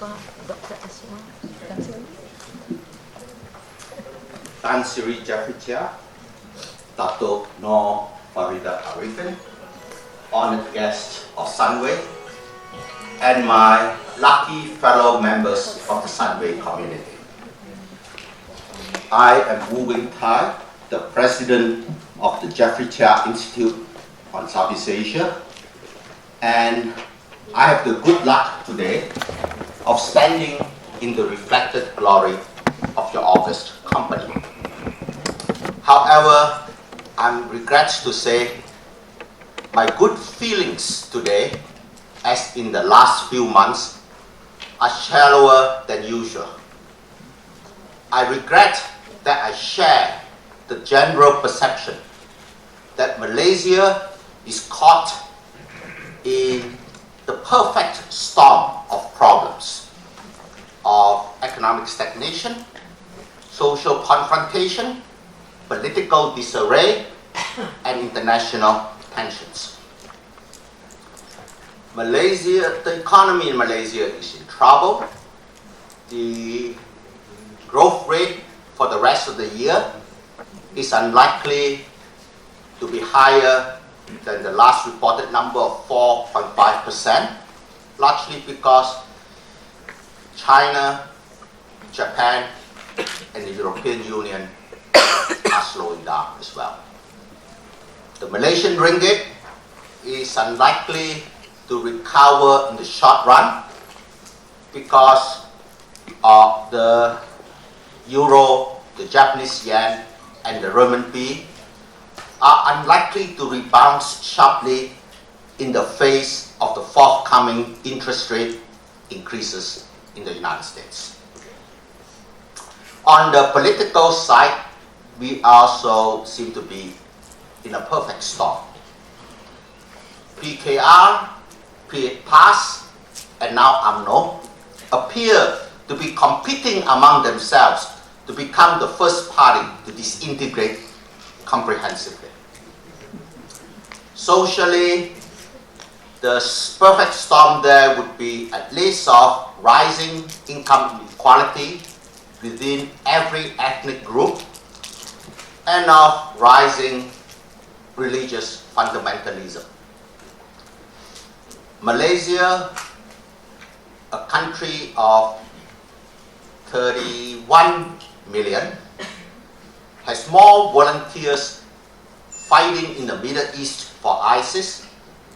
Dr. Asma. Tan Sri Jafritia, Dato, Noor, Farida, Ariffin, honored guests of Sunway, and my lucky fellow members of the Sunway community. I am Thye, the president of the Jafritia Institute on Southeast Asia, and I have the good luck today of standing in the reflected glory of your august company. However, I'm regret to say my good feelings today, as in the last few months, are shallower than usual. I regret that I share the general perception that Malaysia is caught in the perfect storm of problems of economic stagnation, social confrontation, political disarray, and international tensions. Malaysia, the economy in Malaysia is in trouble. The growth rate for the rest of the year is unlikely to be higher than the last reported number of 4.5%, largely because China, Japan, and the European Union are slowing down as well. The Malaysian ringgit is unlikely to recover in the short run because of the euro, the Japanese yen, and the renminbi are unlikely to rebound sharply in the face of the forthcoming interest rate increases in the United States. On the political side, we also seem to be in a perfect storm. PKR, PAS, and now UMNO appear to be competing among themselves to become the first party to disintegrate comprehensively. Socially, the perfect storm there would be at least of rising income inequality within every ethnic group and of rising religious fundamentalism. Malaysia, a country of 31 million, has more volunteers fighting in the Middle East for ISIS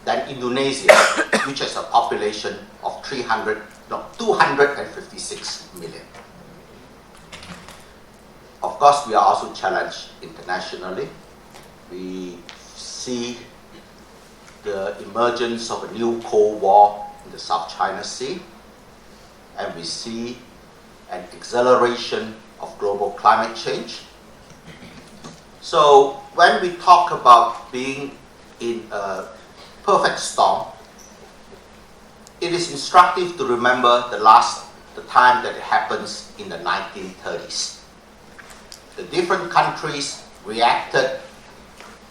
than Indonesia, which has a population of 256 million. Of course, we are also challenged internationally. We see the emergence of a new Cold War in the South China Sea, and we see an acceleration of global climate change. So when we talk about being in a perfect storm, it is instructive to remember the time that it happens in the 1930s. The different countries reacted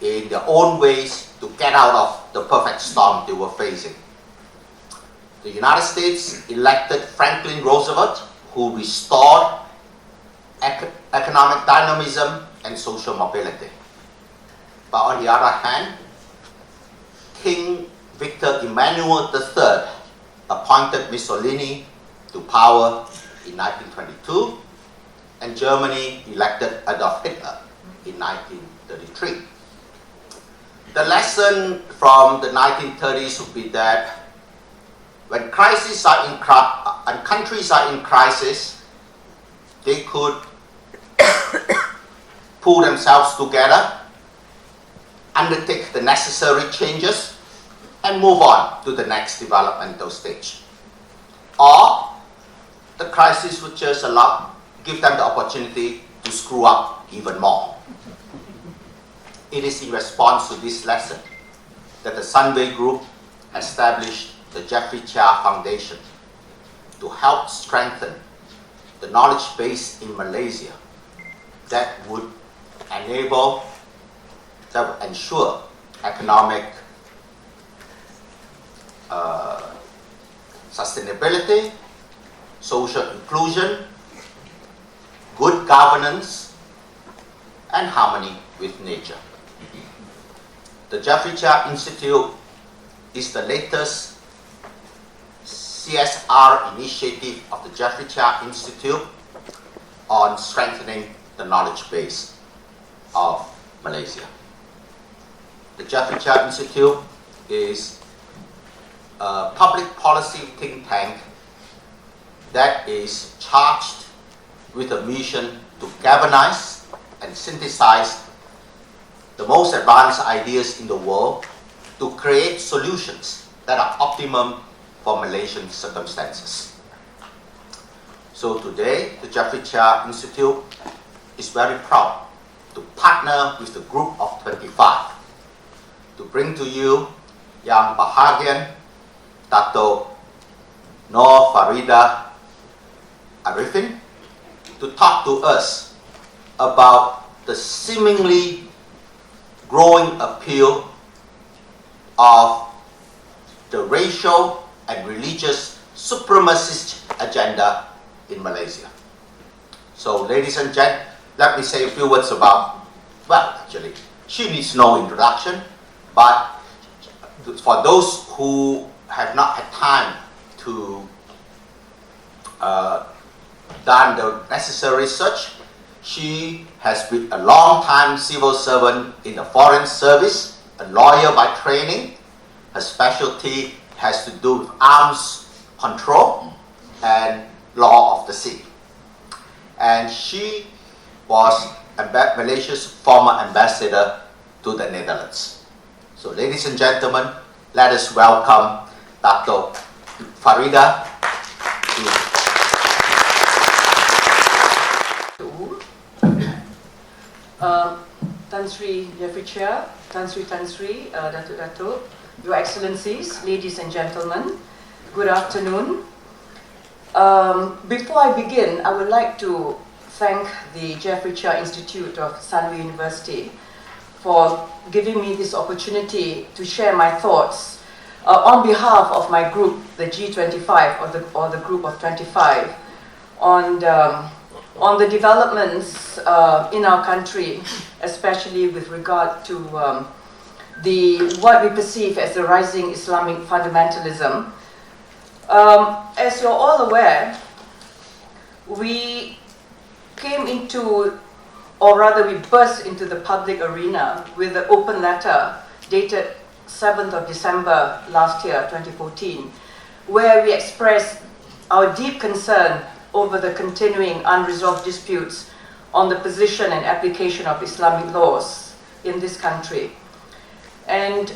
in their own ways to get out of the perfect storm they were facing. The United States elected Franklin Roosevelt, who restored economic dynamism and social mobility. But on the other hand, King Victor Emmanuel III appointed Mussolini to power in 1922, and Germany elected Adolf Hitler in 1933. The lesson from the 1930s would be that when countries are in crisis, they could pull themselves together, undertake the necessary changes, and move on to the next developmental stage. Or the crisis would just give them the opportunity to screw up even more. It is in response to this lesson that the Sunway Group established the Jafritia Foundation to help strengthen the knowledge base in Malaysia that would ensure economic sustainability social inclusion, good governance, and harmony with nature. The Jeffrey Thye Institute is the latest CSR initiative of the Jeffrey Thye Institute on strengthening the knowledge base of Malaysia. The Jeffrey Thye Institute is a public policy think tank that is charged with a mission to galvanize and synthesize the most advanced ideas in the world to create solutions that are optimum for Malaysian circumstances. So today, the Jeffrey Thye Institute is very proud to partner with the group of 25 to bring to you Yang Bahagian, Dato, Noor, Farida, Ariffin, to talk to us about the seemingly growing appeal of the racial and religious supremacist agenda in Malaysia. So, ladies and gentlemen, let me say a few words about, well, actually, she needs no introduction, but for those who have not had time to done the necessary research, she has been a long-time civil servant in the Foreign Service, a lawyer by training. Her specialty has to do with arms control and law of the sea. And she was Malaysia's former ambassador to the Netherlands. So, ladies and gentlemen, let us welcome Dato Farida. Tan Sri Jeffrey Thye, Tan Sri, Dato, Your Excellencies, ladies and gentlemen, good afternoon. Before I begin, I would like to thank the Jeffrey Thye Institute of Sunway University for giving me this opportunity to share my thoughts on behalf of my group, the G25, or the group of 25, on the developments in our country, especially with regard to what we perceive as the rising Islamic fundamentalism. As you're all aware, we came into, or rather we burst into the public arena with an open letter dated 7th of December last year, 2014, where we expressed our deep concern over the continuing unresolved disputes on the position and application of Islamic laws in this country. And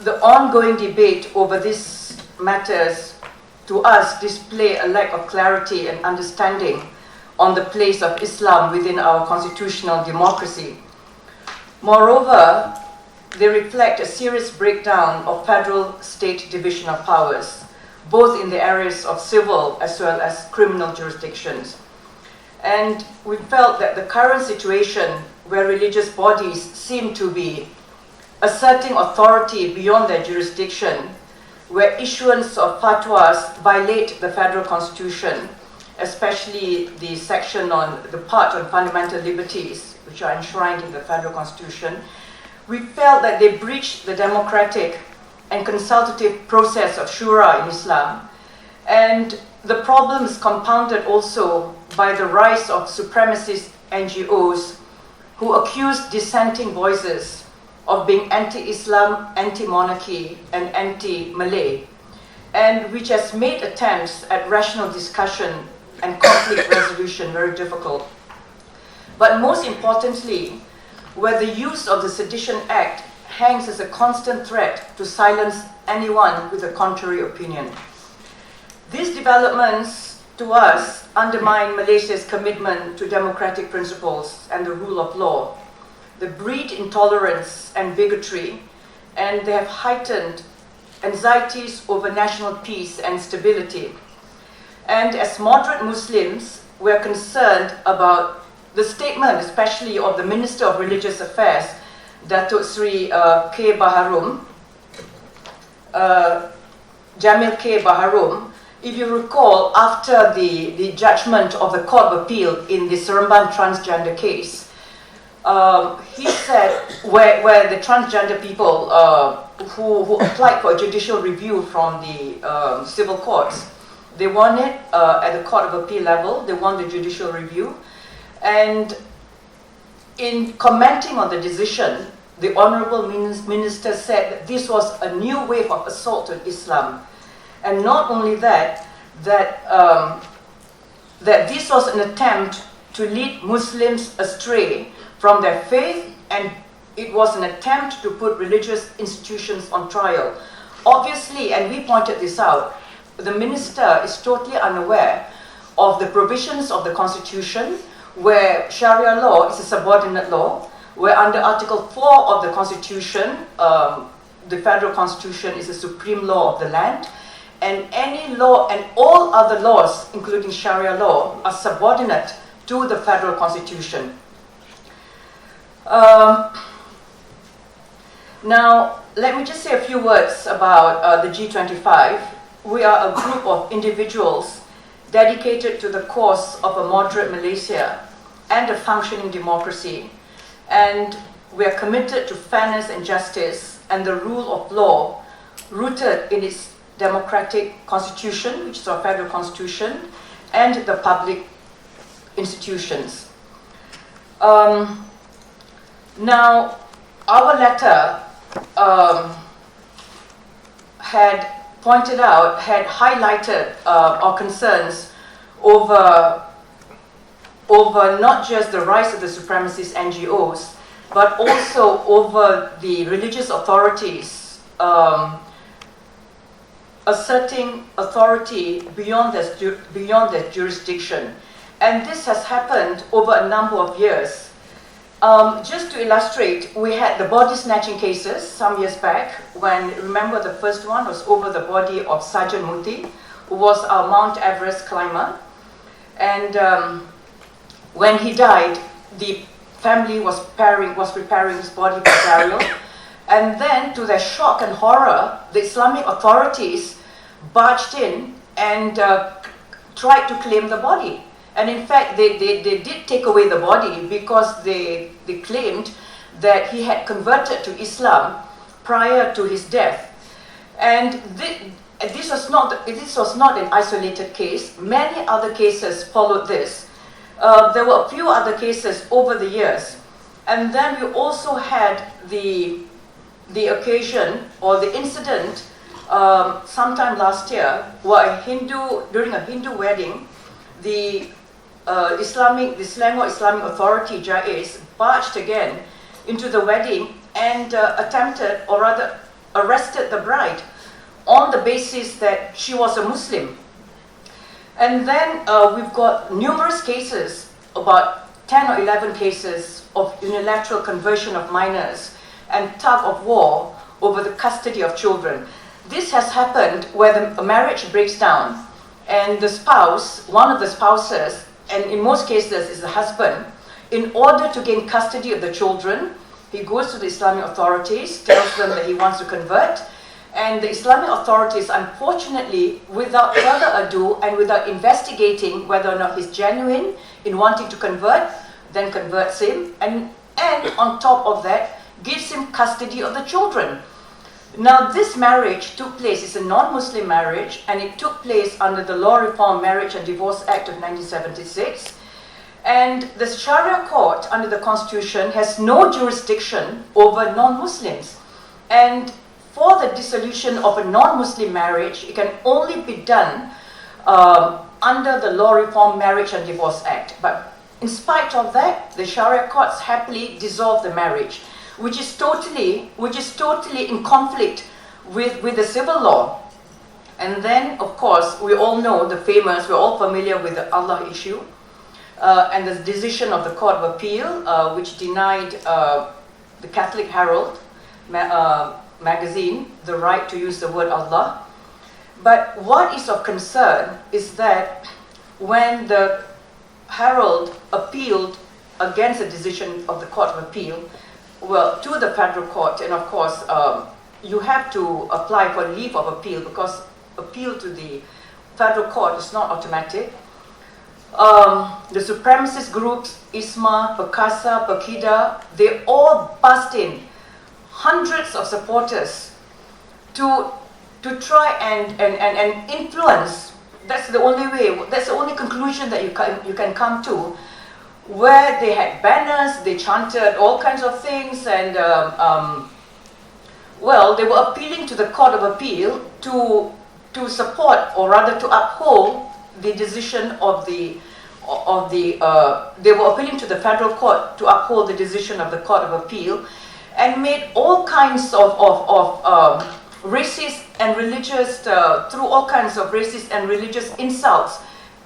the ongoing debate over these matters, to us, display a lack of clarity and understanding on the place of Islam within our constitutional democracy. Moreover, they reflect a serious breakdown of federal-state division of powers, both in the areas of civil as well as criminal jurisdictions. And we felt that the current situation where religious bodies seem to be asserting authority beyond their jurisdiction, where issuance of fatwas violate the federal constitution, especially the section on the part on fundamental liberties, which are enshrined in the federal constitution, we felt that they breached the democratic and consultative process of shura in Islam. And the problem is compounded also by the rise of supremacist NGOs who accuse dissenting voices of being anti-Islam, anti-monarchy, and anti-Malay, and which has made attempts at rational discussion and conflict resolution very difficult. But most importantly, where the use of the Sedition Act hangs as a constant threat to silence anyone with a contrary opinion. These developments, to us, undermine Malaysia's commitment to democratic principles and the rule of law. They breed intolerance and bigotry, and they have heightened anxieties over national peace and stability. And as moderate Muslims, we are concerned about the statement, especially of the Minister of Religious Affairs, Dato Sri K. Baharum, Jamil K. Baharum, if you recall, after the judgment of the Court of Appeal in the Seremban transgender case, he said, where the transgender people who applied for a judicial review from the civil courts, they won it at the Court of Appeal level, they won the judicial review, and in commenting on the decision, the Honourable Minister said that this was a new wave of assault on Islam. And not only that, that this was an attempt to lead Muslims astray from their faith, and it was an attempt to put religious institutions on trial. Obviously, and we pointed this out, the minister is totally unaware of the provisions of the Constitution, where Sharia law is a subordinate law, where under Article 4 of the Constitution, the federal Constitution is the supreme law of the land, and any law and all other laws, including Sharia law, are subordinate to the federal Constitution. Now, let me just say a few words about the G25. We are a group of individuals dedicated to the cause of a moderate Malaysia and a functioning democracy. And we are committed to fairness and justice and the rule of law rooted in its democratic constitution, which is our federal constitution, and the public institutions. Now, our letter had pointed out, had highlighted our concerns over not just the rise of the supremacist NGOs, but also over the religious authorities asserting authority beyond their jurisdiction. And this has happened over a number of years. Just to illustrate, we had the body snatching cases some years back, when, remember, the first one was over the body of Sergeant Muti, who was our Mount Everest climber. And when he died, the family was preparing his body for burial. And then, to their shock and horror, the Islamic authorities barged in and tried to claim the body. And in fact, they did take away the body because they claimed that he had converted to Islam prior to his death. And this was not an isolated case. Many other cases followed this. There were a few other cases over the years. And then we also had the occasion or the incident sometime last year where during a Hindu wedding, the Selangor Islamic Authority, JAIS, barged again into the wedding and attempted, or rather arrested the bride on the basis that she was a Muslim. And then we've got numerous cases, about 10 or 11 cases of unilateral conversion of minors and tug of war over the custody of children. This has happened where a marriage breaks down and the spouse, one of the spouses, and in most cases is the husband, in order to gain custody of the children, he goes to the Islamic authorities, tells them that he wants to convert, and the Islamic authorities, unfortunately, without further ado and without investigating whether or not he's genuine in wanting to convert, then converts him, and on top of that, gives him custody of the children. Now, this marriage took place, it's a non-Muslim marriage, and it took place under the Law Reform Marriage and Divorce Act of 1976. And the Sharia court under the Constitution has no jurisdiction over non-Muslims. And for the dissolution of a non-Muslim marriage, it can only be done under the Law Reform Marriage and Divorce Act. But in spite of that, the Sharia courts happily dissolve the marriage, which is totally in conflict with the civil law. And then, of course, we all know we're all familiar with the Allah issue, and the decision of the Court of Appeal, which denied the Catholic Herald magazine the right to use the word Allah. But what is of concern is that when the Herald appealed against the decision of the Court of Appeal, to the federal court, and of course, you have to apply for leave of appeal, because appeal to the federal court is not automatic. The supremacist groups, ISMA, Perkasa, Perkida, they all buzzed in hundreds of supporters to try and influence. That's the only way, that's the only conclusion that you can come to, where they had banners, they chanted all kinds of things, and well, they were appealing to the Court of Appeal to support, or rather to uphold the decision of they were appealing to the federal court to uphold the decision of the Court of Appeal, and made all kinds of racist and religious, through all kinds of racist and religious insults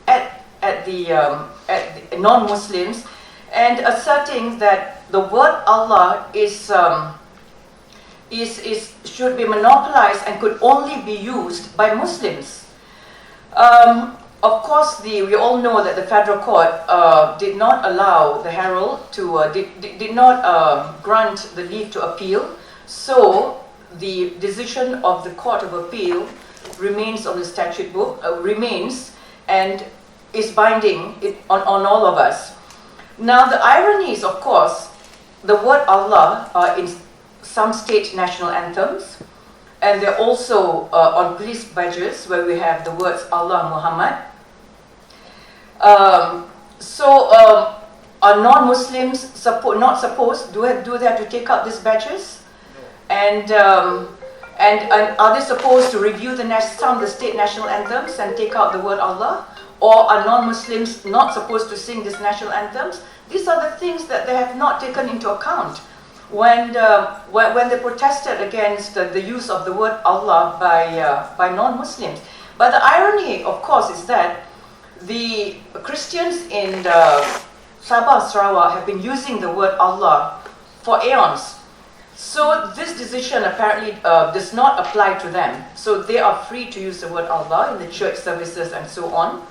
at the non-Muslims, and asserting that the word Allah should be monopolized and could only be used by Muslims. Of course, we all know that the federal court did not allow the Herald to, did not grant the leave to appeal, so the decision of the Court of Appeal remains on the statute book, remains and is binding on all of us. Now, the irony is, of course, the word Allah in some state national anthems, and they're also on police badges where we have the words Allah Muhammad. Are non-Muslims not supposed, do they have to take out these badges? And are they supposed to review some of the state national anthems and take out the word Allah? Or are non-Muslims not supposed to sing these national anthems? These are the things that they have not taken into account when they protested against the use of the word Allah by non-Muslims. But the irony, of course, is that the Christians in Sabah, Sarawak have been using the word Allah for aeons. So this decision apparently does not apply to them. So they are free to use the word Allah in the church services and so on.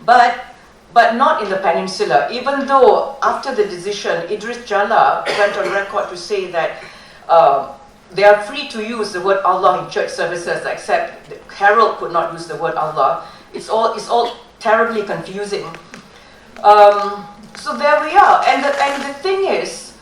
But not in the peninsula, even though after the decision, Idris Jalla went on record to say that they are free to use the word Allah in church services, except the Herald could not use the word Allah. It's all terribly confusing. So there we are. And the thing is,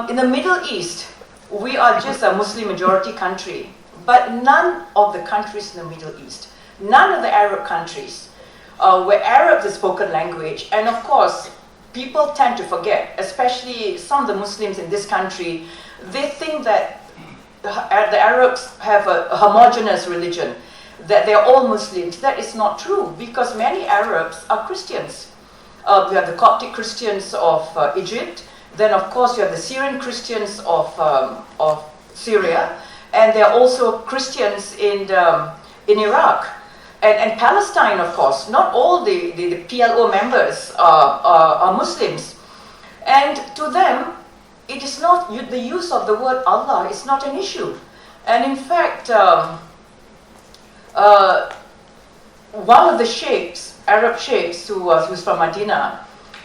in the Middle East, we are just a Muslim majority country, but none of the countries in the Middle East, none of the Arab countries, where Arab is the spoken language, and of course, people tend to forget, especially some of the Muslims in this country, they think that the Arabs have a homogeneous religion, that they're all Muslims. That is not true, because many Arabs are Christians. We have the Coptic Christians of Egypt, then of course you have the Syrian Christians of Syria, and there are also Christians in Iraq. And Palestine, of course, not all the PLO members are Muslims. And to them, it is not, the use of the word Allah is not an issue. And in fact, one of the sheikhs, Arab sheikhs, who's from Medina,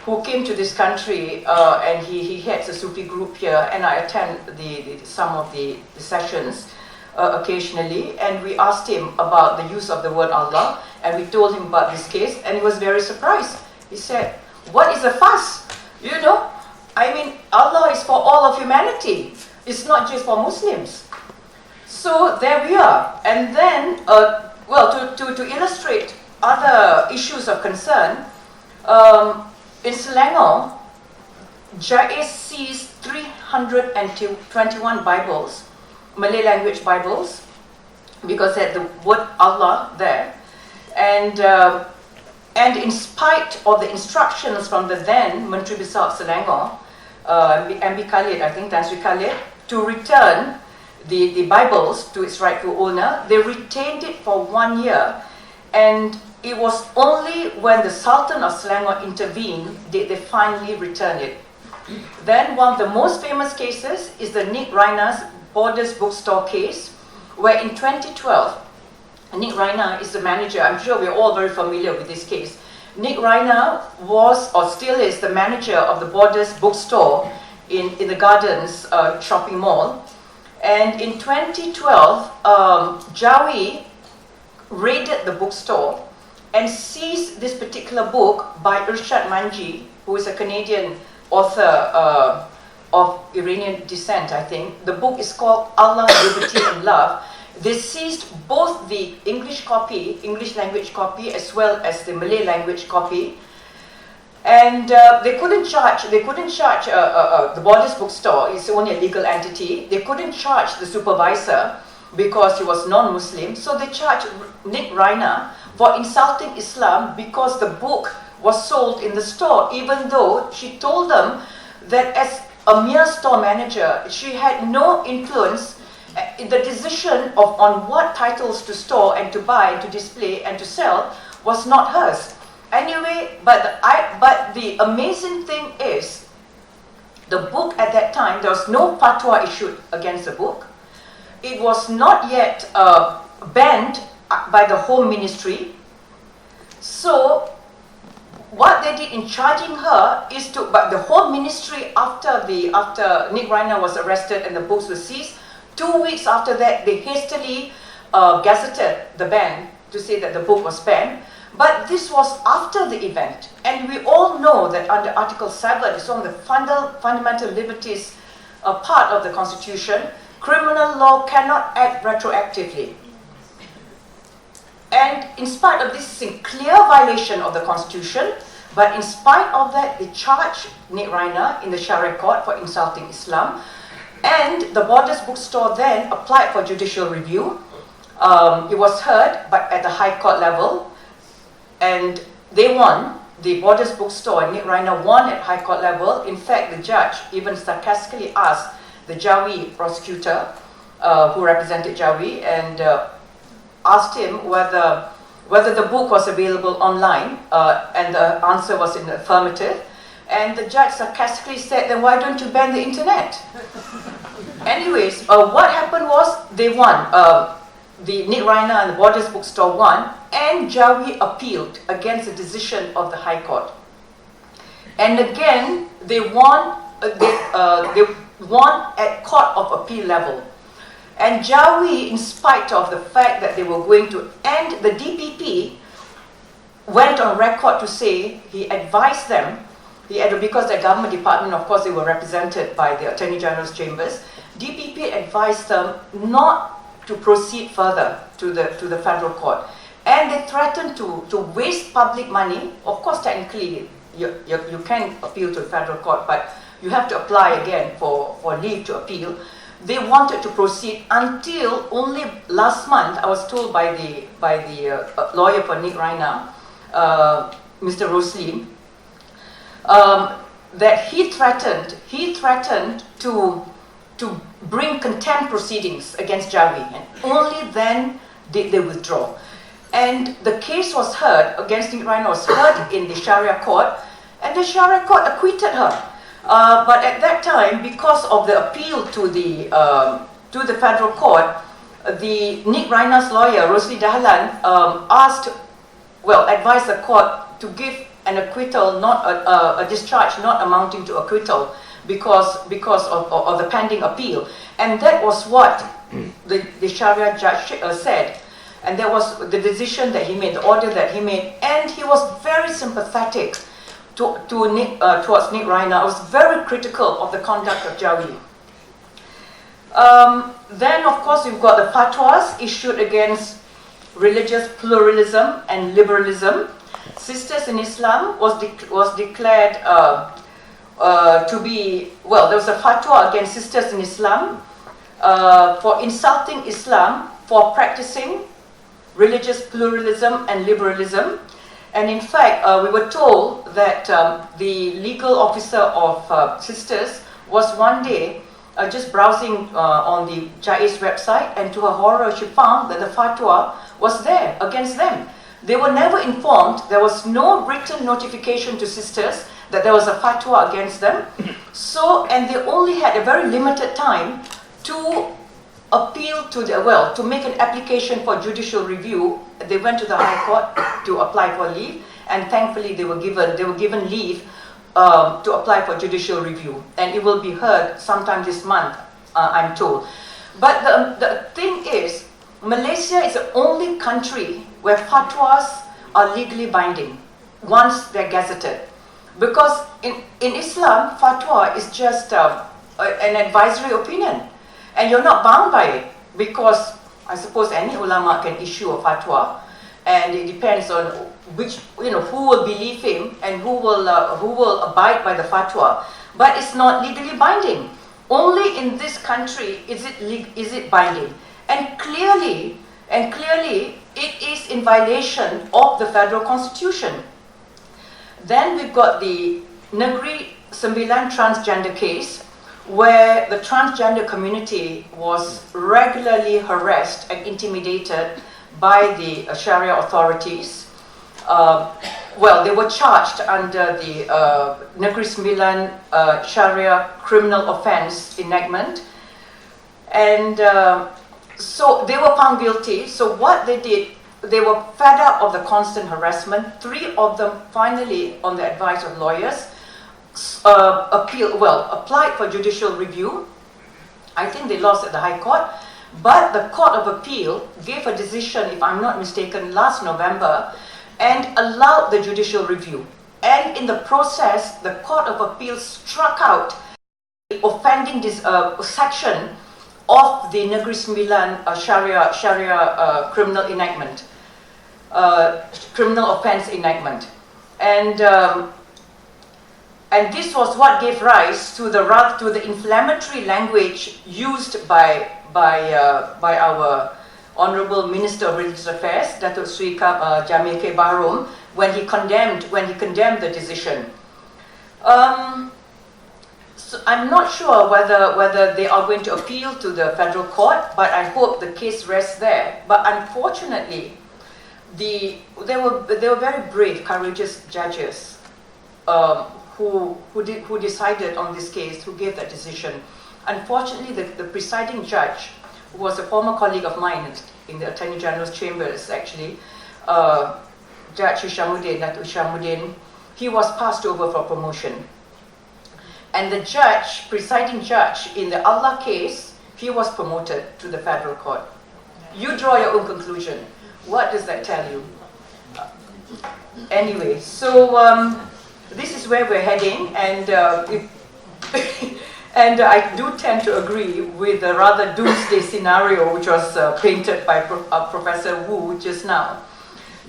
who came to this country, and he heads a Sufi group here, and I attend some of the sessions occasionally, and we asked him about the use of the word Allah, and we told him about this case, and he was very surprised. He said, "What is the fuss? You know, I mean, Allah is for all of humanity. It's not just for Muslims." So there we are. And then, to illustrate other issues of concern, in Selangor, JAIS seized 321 Bibles, Malay language Bibles, because they had the word Allah there, and in spite of the instructions from the then Menteri Besar Selangor, MB Khalid, I think, Tan Sri Khalid, to return the Bibles to its rightful owner, they retained it for 1 year, and it was only when the Sultan of Selangor intervened did they finally return it. Then one of the most famous cases is the Nick Raina's Borders bookstore case, where in 2012, Nick Raina is the manager. I'm sure we're all very familiar with this case. Nick Raina was, or still is, the manager of the Borders bookstore in the Gardens shopping mall. And in 2012, Jawi raided the bookstore and seized this particular book by Irshad Manji, who is a Canadian author of Iranian descent, I think. The book is called Allah, Liberty and Love. They seized both the English copy, English language copy, as well as the Malay language copy. And they couldn't charge the Borders bookstore. It's only a legal entity. They couldn't charge the supervisor because he was non-Muslim. So they charged Nick Reiner for insulting Islam because the book was sold in the store, even though she told them that as a mere store manager, she had no influence in the decision on what titles to store and to buy, to display and to sell was not hers. Anyway, but the amazing thing is, the book at that time, there was no fatwa issued against the book. It was not yet banned by the Home Ministry. So what they did in charging her is but the Home Ministry, after Nick Reiner was arrested and the books were seized, 2 weeks after that, they hastily gazetted the ban to say that the book was banned. But this was after the event. And we all know that under Article 7, it's one of the fundamental liberties part of the Constitution, criminal law cannot act retroactively. And in spite of this clear violation of the Constitution, but in spite of that, they charged Nick Reiner in the Sharia court for insulting Islam. And the Borders bookstore then applied for judicial review. It was heard, but at the High Court level. And they won. The Borders bookstore and Nick Reiner won at High Court level. In fact, the judge even sarcastically asked the Jawi prosecutor, who represented Jawi, and asked him whether the book was available online, and the answer was in the affirmative. And the judge sarcastically said, then why don't you ban the internet? Anyways, what happened was they won. The Nick Reiner and the Borders bookstore won, and Jawi appealed against the decision of the High Court. And again, they won. They won at Court of Appeal level. And Jawi, in spite of the fact that they were going to end, the DPP went on record to say he advised them. Because the government department, of course, they were represented by the Attorney General's chambers. DPP advised them not to proceed further to the federal court, and they threatened to waste public money. Of course, technically, you can appeal to the federal court, but you have to apply again for leave to appeal. They wanted to proceed until only last month. I was told by the lawyer for Nick Reiner, Mr. Roslin, that he threatened to bring contempt proceedings against Jawi, and only then did they withdraw. And the case was heard against Nick Reiner, was heard in the Sharia court, and the Sharia court acquitted her. But at that time, because of the appeal to the federal court, the Nick Reiner's lawyer, Rosli Dahlan, advised the court to give an acquittal, not a discharge not amounting to acquittal, because of the pending appeal. And that was what the Sharia judge said. And that was the decision that he made, the order that he made. And he was very sympathetic towards Nick Reiner. I was very critical of the conduct of Jawi. Then, of course, you've got the fatwas issued against religious pluralism and liberalism. Sisters in Islam was declared to be, there was a fatwa against sisters in Islam for insulting Islam, for practicing religious pluralism and liberalism. And in fact, we were told that the legal officer of sisters was one day just browsing on the Jai's website, and to her horror, she found that the fatwa was there against them. They were never informed. There was no written notification to sisters that there was a fatwa against them. So, and they only had a very limited time to appeal to make an application for judicial review. They went to the High Court to apply for leave, and thankfully they were given leave to apply for judicial review, and it will be heard sometime this month, I'm told. But the thing is, Malaysia is the only country where fatwas are legally binding once they're gazetted. Because in Islam, fatwa is just an advisory opinion, and you're not bound by it, because I suppose any ulama can issue a fatwa, and it depends on which, who will believe him and who will abide by the fatwa. But it's not legally binding. Only in this country is it binding, and clearly it is in violation of the federal constitution. Then we've got the Negeri Sembilan transgender case, where the transgender community was regularly harassed and intimidated by the Sharia authorities. They were charged under the Negeri Sembilan Sharia criminal offence enactment, and so they were found guilty. So what they did, they were fed up of the constant harassment. 3 of them finally, on the advice of lawyers, applied for judicial review. I think they lost at the High Court, but the Court of Appeal gave a decision, if I'm not mistaken, last November, and allowed the judicial review. And in the process, the Court of Appeal struck out the offending section of the Negeri Sembilan Sharia criminal enactment, criminal offence enactment, and this was what gave rise to the inflammatory language used by our Honourable Minister of Religious Affairs, Dato Sri Jamil K. Bahrom, when he condemned the decision. So I'm not sure whether they are going to appeal to the federal court, but I hope the case rests there. But unfortunately, there were very brave, courageous judges who decided on this case, who gave that decision. Unfortunately, the presiding judge, who was a former colleague of mine in the Attorney General's chambers, actually, Judge Hishamuddin, Dato Hishamuddin, he was passed over for promotion. And the presiding judge in the Allah case, he was promoted to the federal court. You draw your own conclusion. What does that tell you? Anyway, so this is where we're heading, and and I do tend to agree with the rather doomsday scenario which was painted by Professor Wu just now.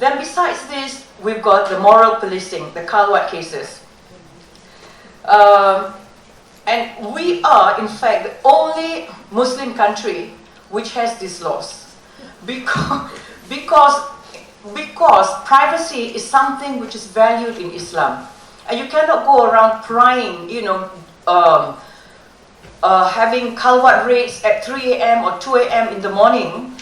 Then besides this, we've got the moral policing, the Khalwat cases. And we are, in fact, the only Muslim country which has these laws. Because privacy is something which is valued in Islam. And you cannot go around prying, having Khalwat raids at 3 a.m. or 2 a.m. in the morning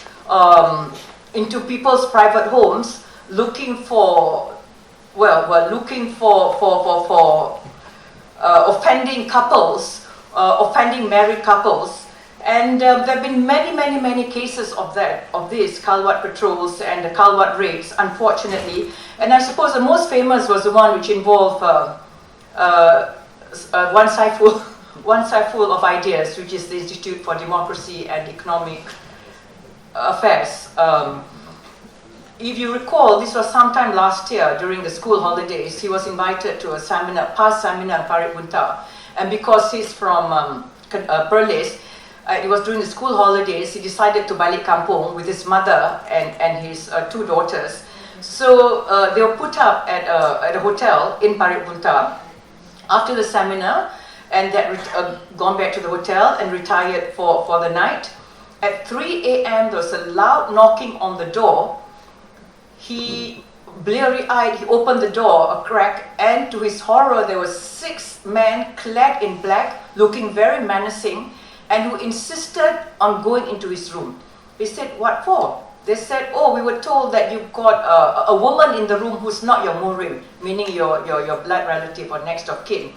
into people's private homes, looking for offending couples, offending married couples, and there have been many cases of these Khalwat patrols and the Khalwat raids, unfortunately. And I suppose the most famous was the one which involved one Saiful of Ideas, which is the Institute for Democracy and Economic Affairs. If you recall, this was sometime last year during the school holidays. He was invited to a past seminar in Parit Bunta. And because he's from Perlis, it was during the school holidays, he decided to balik kampung with his mother and his 2 daughters. So they were put up at a hotel in Parit Bunta after the seminar, and that gone back to the hotel and retired for the night. At 3 a.m. there was a loud knocking on the door. He, bleary-eyed, he opened the door a crack, and to his horror, there were 6 men clad in black, looking very menacing, and who insisted on going into his room. He said, "What for?" They said, "Oh, we were told that you've got a woman in the room who's not your murim," meaning your blood relative or next of kin.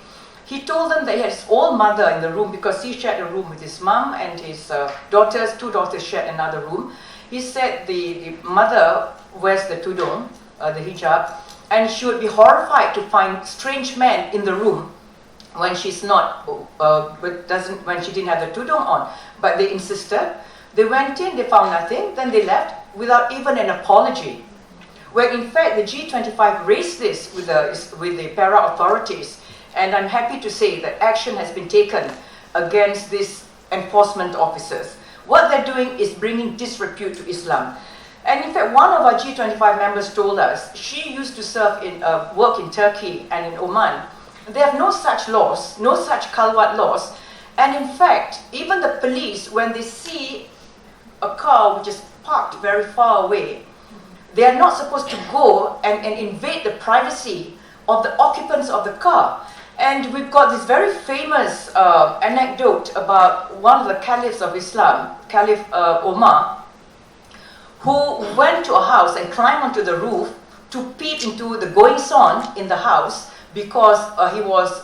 He told them that he had his old mother in the room because he shared a room with his mom, and his daughters, 2 daughters shared another room. He said the mother wears the tudung, the hijab, and she would be horrified to find strange men in the room when she's not, when she didn't have the tudung on. But they insisted. They went in, they found nothing, then they left without even an apology. Where in fact the G25 raised this with the para authorities, and I'm happy to say that action has been taken against these enforcement officers. What they're doing is bringing disrepute to Islam. And in fact, one of our G25 members told us she used to work in Turkey and in Oman. They have no such laws, no such Kalwat laws. And in fact, even the police, when they see a car which is parked very far away, they are not supposed to go and invade the privacy of the occupants of the car. And we've got this very famous anecdote about one of the caliphs of Islam, Caliph Omar, who went to a house and climbed onto the roof to peep into the goings-on in the house because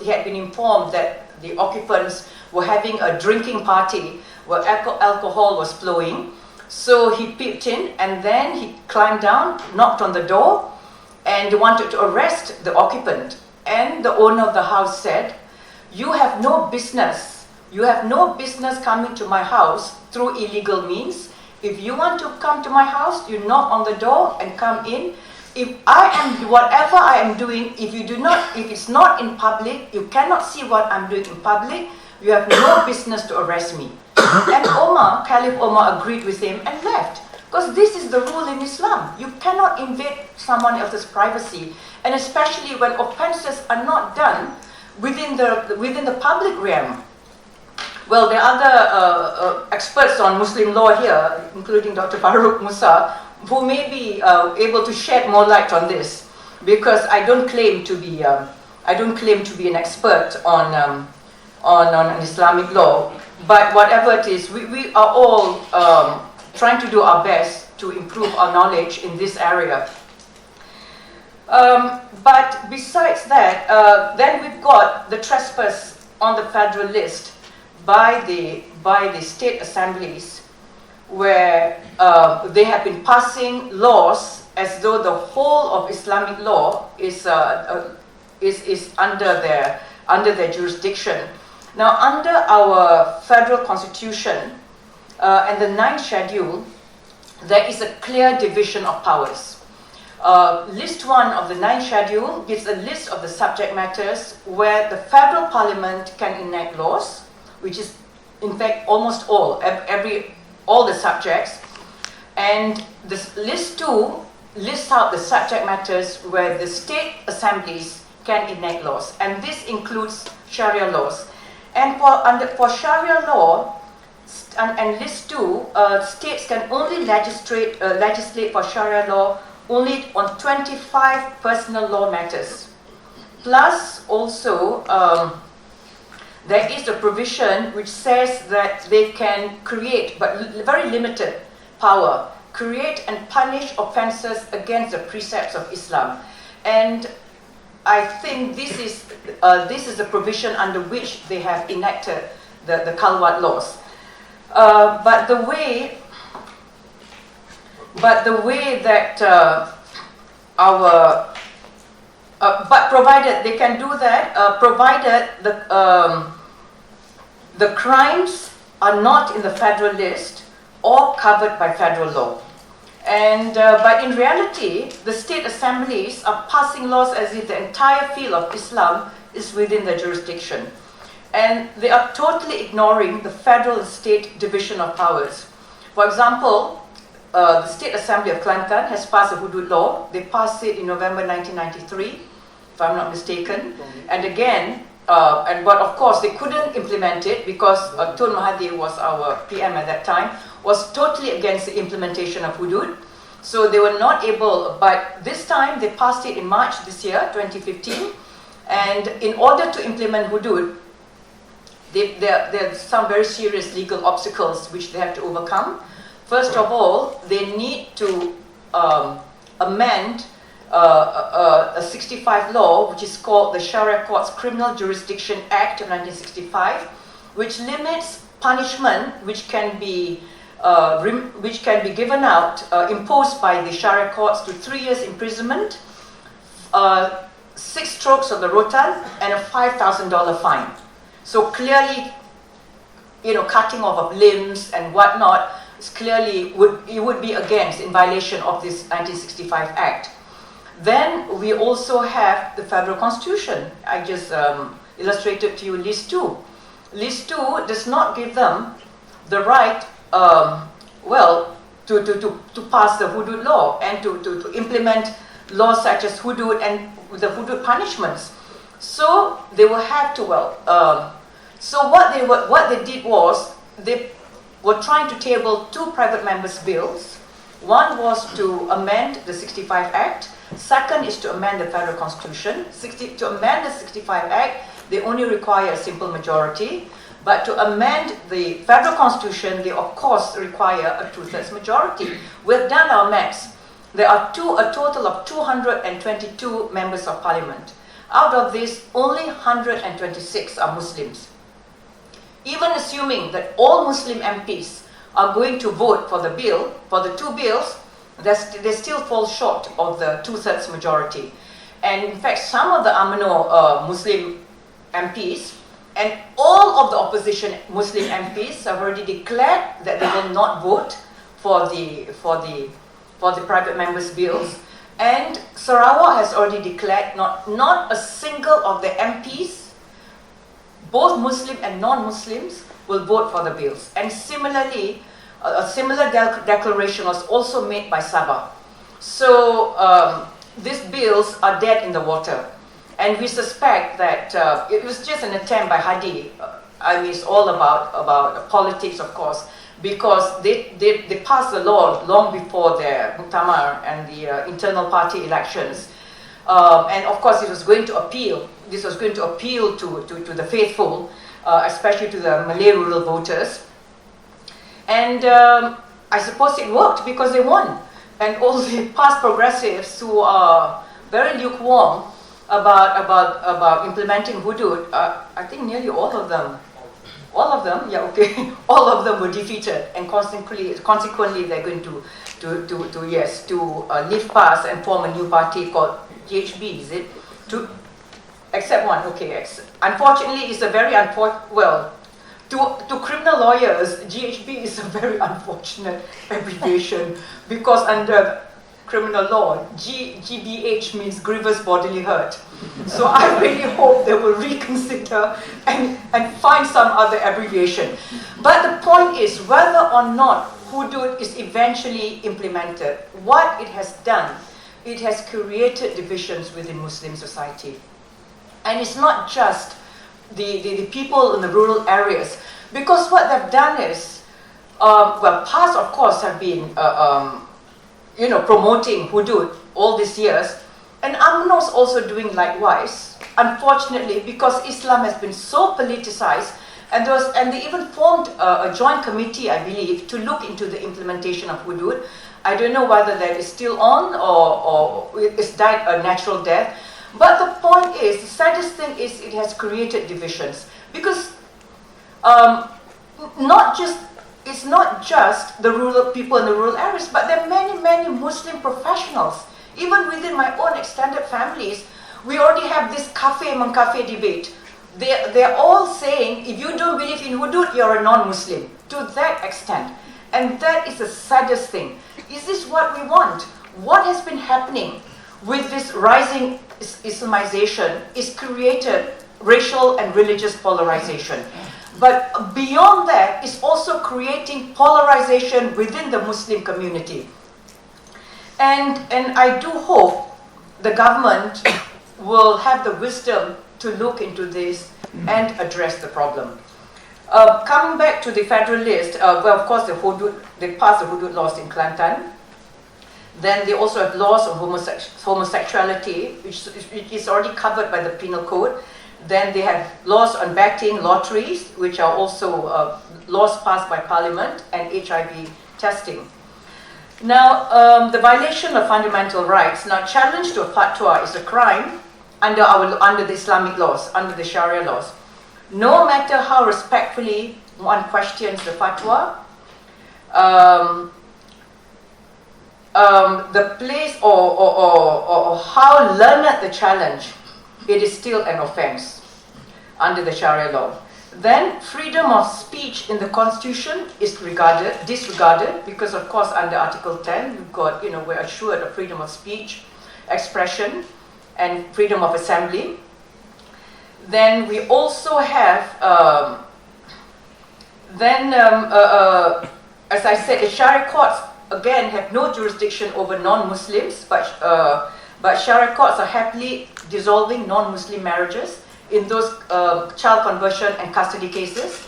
he had been informed that the occupants were having a drinking party where alcohol was flowing. So he peeped in and then he climbed down, knocked on the door, and wanted to arrest the occupant. And the owner of the house said, "You have no business coming to my house through illegal means. If you want to come to my house, you knock on the door and come in. Whatever I am doing, if it's not in public, you cannot see what I'm doing in public, you have no business to arrest me." And Caliph Omar agreed with him and left. Because this is the rule in Islam. You cannot invade someone else's privacy, and especially when offences are not done within the public realm. Well, there are other experts on Muslim law here, including Dr. Farooq Musa, who may be able to shed more light on this, because I don't claim to be an expert on Islamic law. But whatever it is, we are all trying to do our best to improve our knowledge in this area. But besides that, then we've got the trespass on the federal list by the state assemblies, where they have been passing laws as though the whole of Islamic law is under their jurisdiction. Now, under our federal constitution and the 9th schedule, there is a clear division of powers. List 1 of the 9th schedule gives a list of the subject matters where the federal parliament can enact laws, which is in fact almost all the subjects. And this list 2 lists out the subject matters where the state assemblies can enact laws, and this includes Sharia laws. And for Sharia law and list 2, states can only legislate for Sharia law only on 25 personal law matters. Plus, also, there is a provision which says that they can create, but very limited power, create and punish offences against the precepts of Islam. And I think this is the provision under which they have enacted the Kalwat laws. But the way that but provided they can do that, provided the crimes are not in the federal list or covered by federal law. And but in reality, the state assemblies are passing laws as if the entire field of Islam is within their jurisdiction. And they are totally ignoring the federal and state division of powers. For example, the State Assembly of Kelantan has passed a hudud law. They passed it in November 1993, if I'm not mistaken. And again, but of course they couldn't implement it because Tun Mahathir was our PM at that time, was totally against the implementation of hudud. So they were not able, but this time they passed it in March this year, 2015. And in order to implement hudud, there are some very serious legal obstacles which they have to overcome. First of all, they need to amend a 65 law, which is called the Sharia Courts Criminal Jurisdiction Act of 1965, which limits punishment which can be given out, imposed by the Sharia courts to 3 years imprisonment, 6 strokes of the rotan, and a $5,000 fine. So clearly, cutting off of limbs and whatnot, clearly would be against, in violation of this 1965 Act. Then we also have the Federal Constitution. I just illustrated to you List 2. List 2 does not give them the right, to pass the hudud law and to implement laws such as hudud and the hudud punishments. So they will have to, so what they did was, they were trying to table two private members' bills. One was to amend the 65 Act. Second is to amend the Federal Constitution. To amend the 65 Act, they only require a simple majority. But to amend the Federal Constitution, they of course require a 2/3 majority. We've done our maths. There are a total of 222 members of parliament. Out of this, only 126 are Muslims. Even assuming that all Muslim MPs are going to vote for the bill, for the two bills, they still fall short of the 2/3 majority. And in fact, some of the UMNO Muslim MPs and all of the opposition Muslim MPs have already declared that they will not vote for the private members' bills. And Sarawak has already declared not a single of the MPs, both Muslim and non-Muslims, will vote for the bills. And similarly, a similar declaration was also made by Sabah. So these bills are dead in the water. And we suspect that it was just an attempt by Hadi. It's all about politics, of course, because they passed the law long before the Muktamar and the internal party elections. And of course, it was going to appeal. This was going to appeal to the faithful, especially to the Malay rural voters. And I suppose it worked because they won. And all the past progressives who are very lukewarm about implementing hudud, I think nearly all of them, all of them were defeated, and consequently they're going to leave past and form a new party called GHB, is it? Except one, unfortunately, it's a very to criminal lawyers, GHB is a very unfortunate abbreviation, because under criminal law, GBH means grievous bodily hurt. So I really hope they will reconsider and find some other abbreviation. But the point is, whether or not hudud is eventually implemented, what it has done, it has created divisions within Muslim society. And it's not just the people in the rural areas, because what they've done is, past of course have been promoting hudud all these years, and UMNO's also doing likewise, unfortunately, because Islam has been so politicized, and they even formed a joint committee, I believe, to look into the implementation of hudud. I don't know whether that is still on or it's died a natural death. But the point is, the saddest thing is it has created divisions, because it's not just the rural people in the rural areas, but there are many Muslim professionals. Even within my own extended families, we already have this cafe debate. They're all saying, if you don't believe in hudud, you're a non-Muslim, to that extent. And that is the saddest thing. Is this what we want? What has been happening with this rising Islamization is created racial and religious polarization. But beyond that, it's also creating polarization within the Muslim community. And I do hope the government will have the wisdom to look into this and address the problem. Coming back to the Federalist, of course, they passed the hudud laws in Kelantan. Then they also have laws on homosexuality, which is already covered by the penal code. Then they have laws on betting, lotteries, which are also laws passed by Parliament, and HIV testing. Now, the violation of fundamental rights. Now, challenge to a fatwa is a crime under the Islamic laws, under the Sharia laws. No matter how respectfully one questions the fatwa, the place or how learned the challenge, it is still an offense under the Sharia law. Then freedom of speech in the Constitution is disregarded, because of course under Article 10 we've got, we're assured of freedom of speech, expression, and freedom of assembly. Then we also have, as I said, the Sharia courts again have no jurisdiction over non-Muslims, but Sharia courts are happily dissolving non-Muslim marriages in those child conversion and custody cases,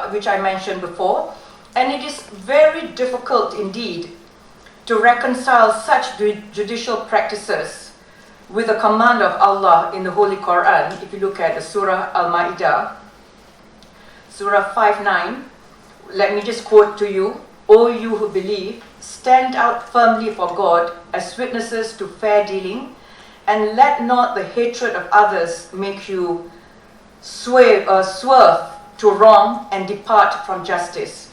which I mentioned before. And it is very difficult indeed to reconcile such judicial practices with the command of Allah in the Holy Quran. If you look at the Surah Al-Ma'idah, Surah 5:9, let me just quote to you, "O you who believe, stand out firmly for God as witnesses to fair dealing, and let not the hatred of others make you swerve to wrong and depart from justice.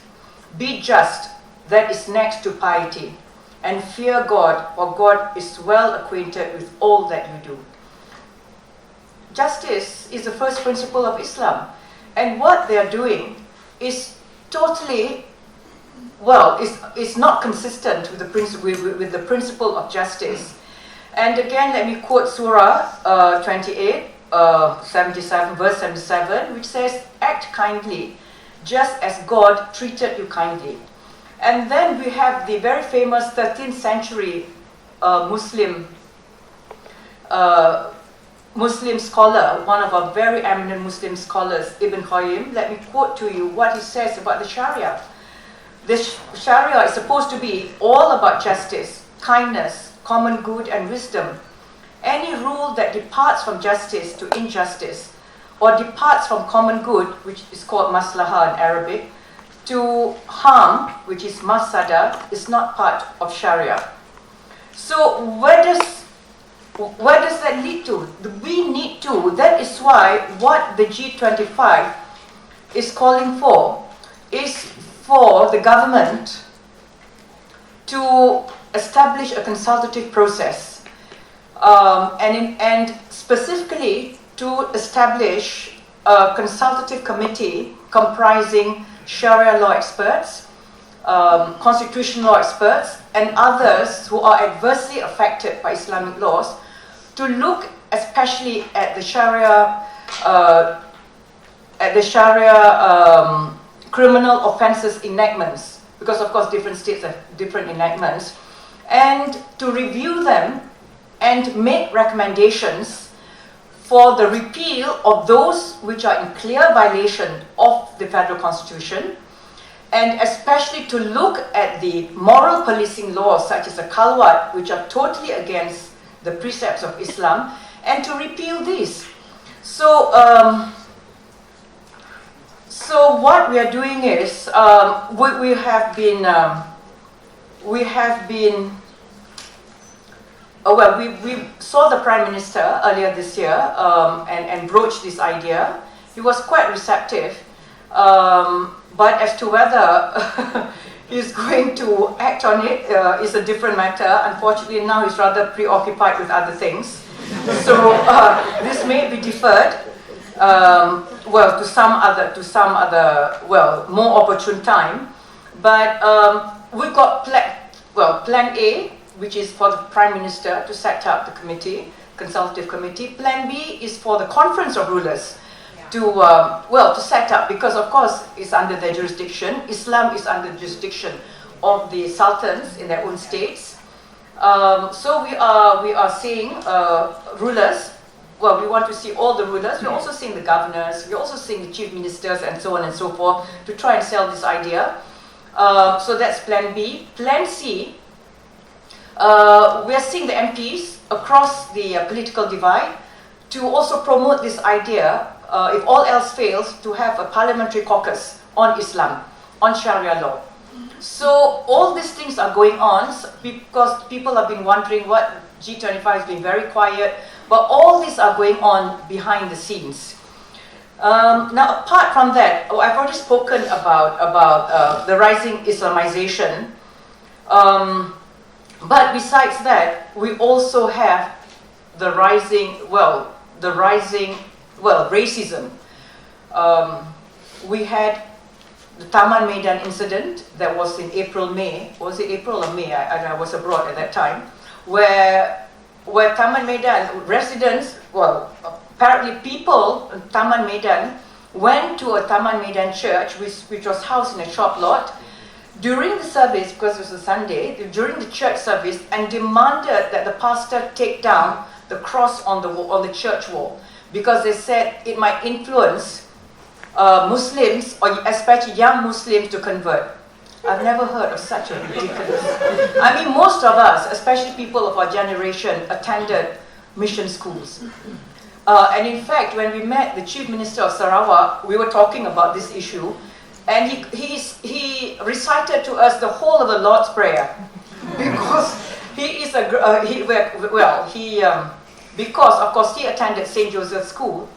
Be just, that is next to piety, and fear God, for God is well acquainted with all that you do." Justice is the first principle of Islam, and what they are doing is totally, is not consistent with the principle of justice. And again, let me quote Surah 28, 77, verse 77, which says, "Act kindly, just as God treated you kindly." And then we have the very famous 13th century Muslim scholar, one of our very eminent Muslim scholars, Ibn Qayyim. Let me quote to you what he says about the Sharia. The Sharia is supposed to be all about justice, kindness, common good, and wisdom. Any rule that departs from justice to injustice, or departs from common good, which is called maslahah in Arabic, to harm, which is mafsada, is not part of Sharia. So where does that lead to? We need to. That is why what the G25 is calling for is for the government to establish a consultative process, and specifically to establish a consultative committee comprising Sharia law experts, constitutional law experts, and others who are adversely affected by Islamic laws, to look especially at the Sharia criminal offences enactments, because of course different states have different enactments, and to review them and make recommendations for the repeal of those which are in clear violation of the federal constitution, and especially to look at the moral policing laws such as the Khalwat, which are totally against the precepts of Islam, and to repeal these. So what we are doing is, we saw the Prime Minister earlier this year and broached this idea. He was quite receptive, but as to whether he's going to act on it is a different matter. Unfortunately, now he's rather preoccupied with other things. So this may be deferred. To some other, more opportune time. But we've got Plan A, which is for the Prime Minister to set up the committee, consultative committee. Plan B is for the Conference of Rulers to set up, because of course it's under their jurisdiction. Islam is under the jurisdiction of the sultans in their own states. So we are seeing rulers. Well, we want to see all the rulers. We're also seeing the governors. We're also seeing the chief ministers and so on and so forth to try and sell this idea. So that's Plan B. Plan C, we're seeing the MPs across the political divide to also promote this idea, if all else fails, to have a parliamentary caucus on Islam, on Sharia law. So all these things are going on because people have been wondering what G25 has been very quiet, but all these are going on behind the scenes. Now, apart from that, I've already spoken about the rising Islamization. But besides that, we also have the rising racism. we had the Taman Medan incident that was in May. Was it April or May? I was abroad at that time, where Taman Medan residents, well, apparently people in Taman Medan went to a Taman Medan church, which was housed in a shop lot, during the service, because it was a Sunday, during the church service, and demanded that the pastor take down the cross on the church wall, because they said it might influence Muslims, or especially young Muslims, to convert. I've never heard of such a ridiculous. I mean, most of us, especially people of our generation, attended mission schools. And in fact, when we met the Chief Minister of Sarawak, we were talking about this issue, and he recited to us the whole of the Lord's Prayer, because because of course he attended St. Joseph's School,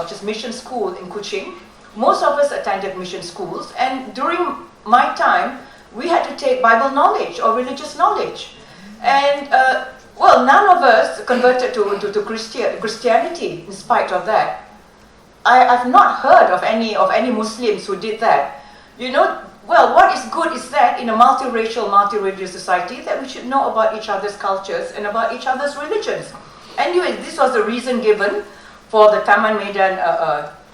which is mission school in Kuching. Most of us attended mission schools, and during my time, we had to take Bible knowledge or religious knowledge. And, well, none of us converted to Christianity in spite of that. I've not heard of any Muslims who did that. You know, well, what is good is that in a multiracial, multi-religious society, that we should know about each other's cultures and about each other's religions. Anyway, this was the reason given for the Taman Medan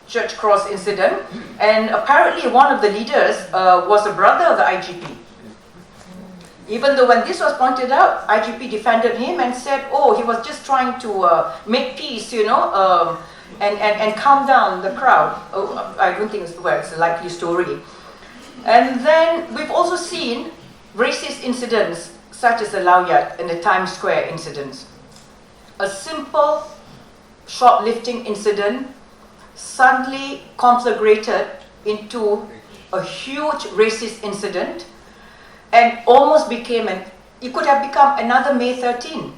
church cross incident, and apparently one of the leaders was a brother of the IGP. Even though when this was pointed out, IGP defended him and said, oh, he was just trying to make peace, you know, and calm down the crowd. Oh, I don't think it's a likely story. And then we've also seen racist incidents such as the Lawyat and the Times Square incidents. A simple shoplifting incident suddenly conflagrated into a huge racist incident and almost became it could have become another May 13.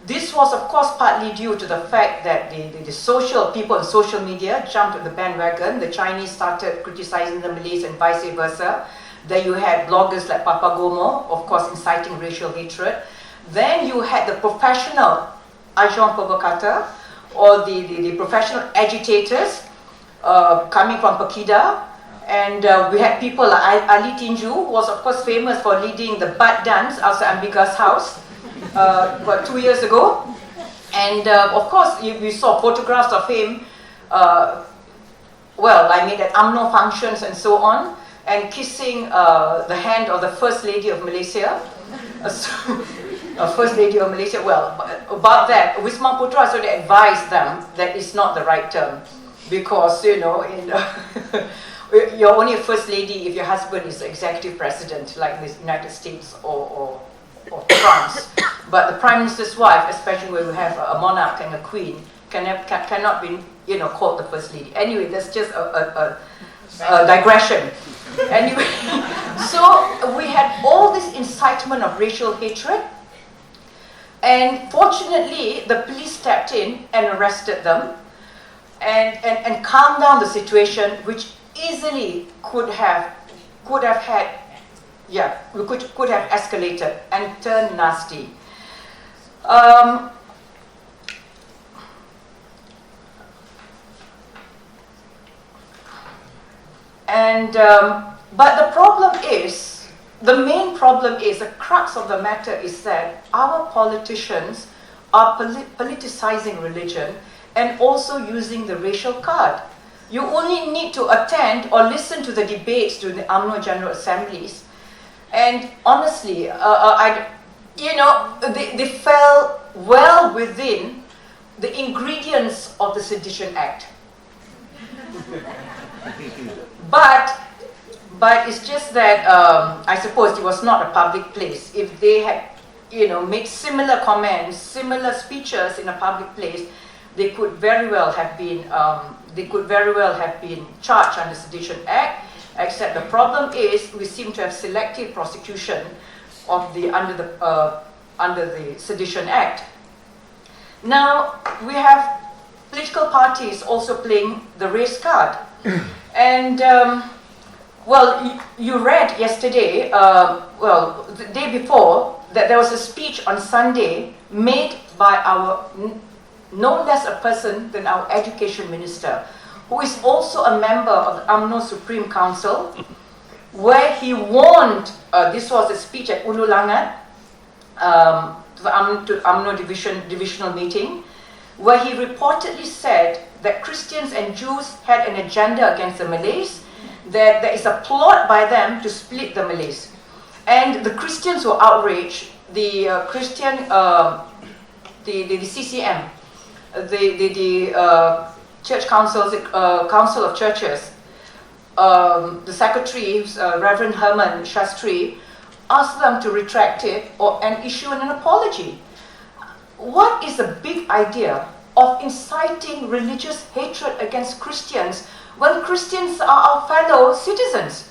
This was of course partly due to the fact that the social people on social media jumped on the bandwagon. The Chinese started criticizing the Malays and vice versa. Then you had bloggers like Papa Gomo, of course inciting racial hatred. Then you had the professional agent provocateur, or the professional agitators coming from Pekida. And we had people like Ali Tinju, who was of course famous for leading the bud dance outside Ambiga's house about 2 years ago. And of course we saw photographs of him, at UMNO functions and so on, and kissing the hand of the First Lady of Malaysia. First Lady of Malaysia, well, about that, Wisma Putra sort of advised them that it's not the right term, because, you know, you're only a First Lady if your husband is the executive president, like the United States or France. But the Prime Minister's wife, especially when we have a monarch and a queen, cannot be, you know, called the First Lady. Anyway, that's just a digression. Anyway, so we had all this incitement of racial hatred. And fortunately, the police stepped in and arrested them and calmed down the situation, which easily could have escalated and turned nasty. But the problem is, the main problem is, the crux of the matter is that our politicians are politicizing religion and also using the racial card. You only need to attend or listen to the debates during the UMNO General Assemblies, and honestly, they fell well within the ingredients of the Sedition Act. But it's just that I suppose it was not a public place. If they had, made similar comments, similar speeches in a public place, they could very well have been charged under the Sedition Act. Except the problem is we seem to have selective prosecution of under the Sedition Act. Now we have political parties also playing the race card, and. You read yesterday, the day before, that there was a speech on Sunday made by our, no less a person than our education minister, who is also a member of the UMNO Supreme Council, where he warned, this was a speech at Ulu Langat, to the UMNO divisional meeting, where he reportedly said that Christians and Jews had an agenda against the Malays, that there is a plot by them to split the Malays. And the Christians were outraged. The CCM, the Church Council, Council of Churches, the secretary, Reverend Herman Shastri, asked them to retract it and issue an apology. What is the big idea of inciting religious hatred against Christians when Christians are our fellow citizens?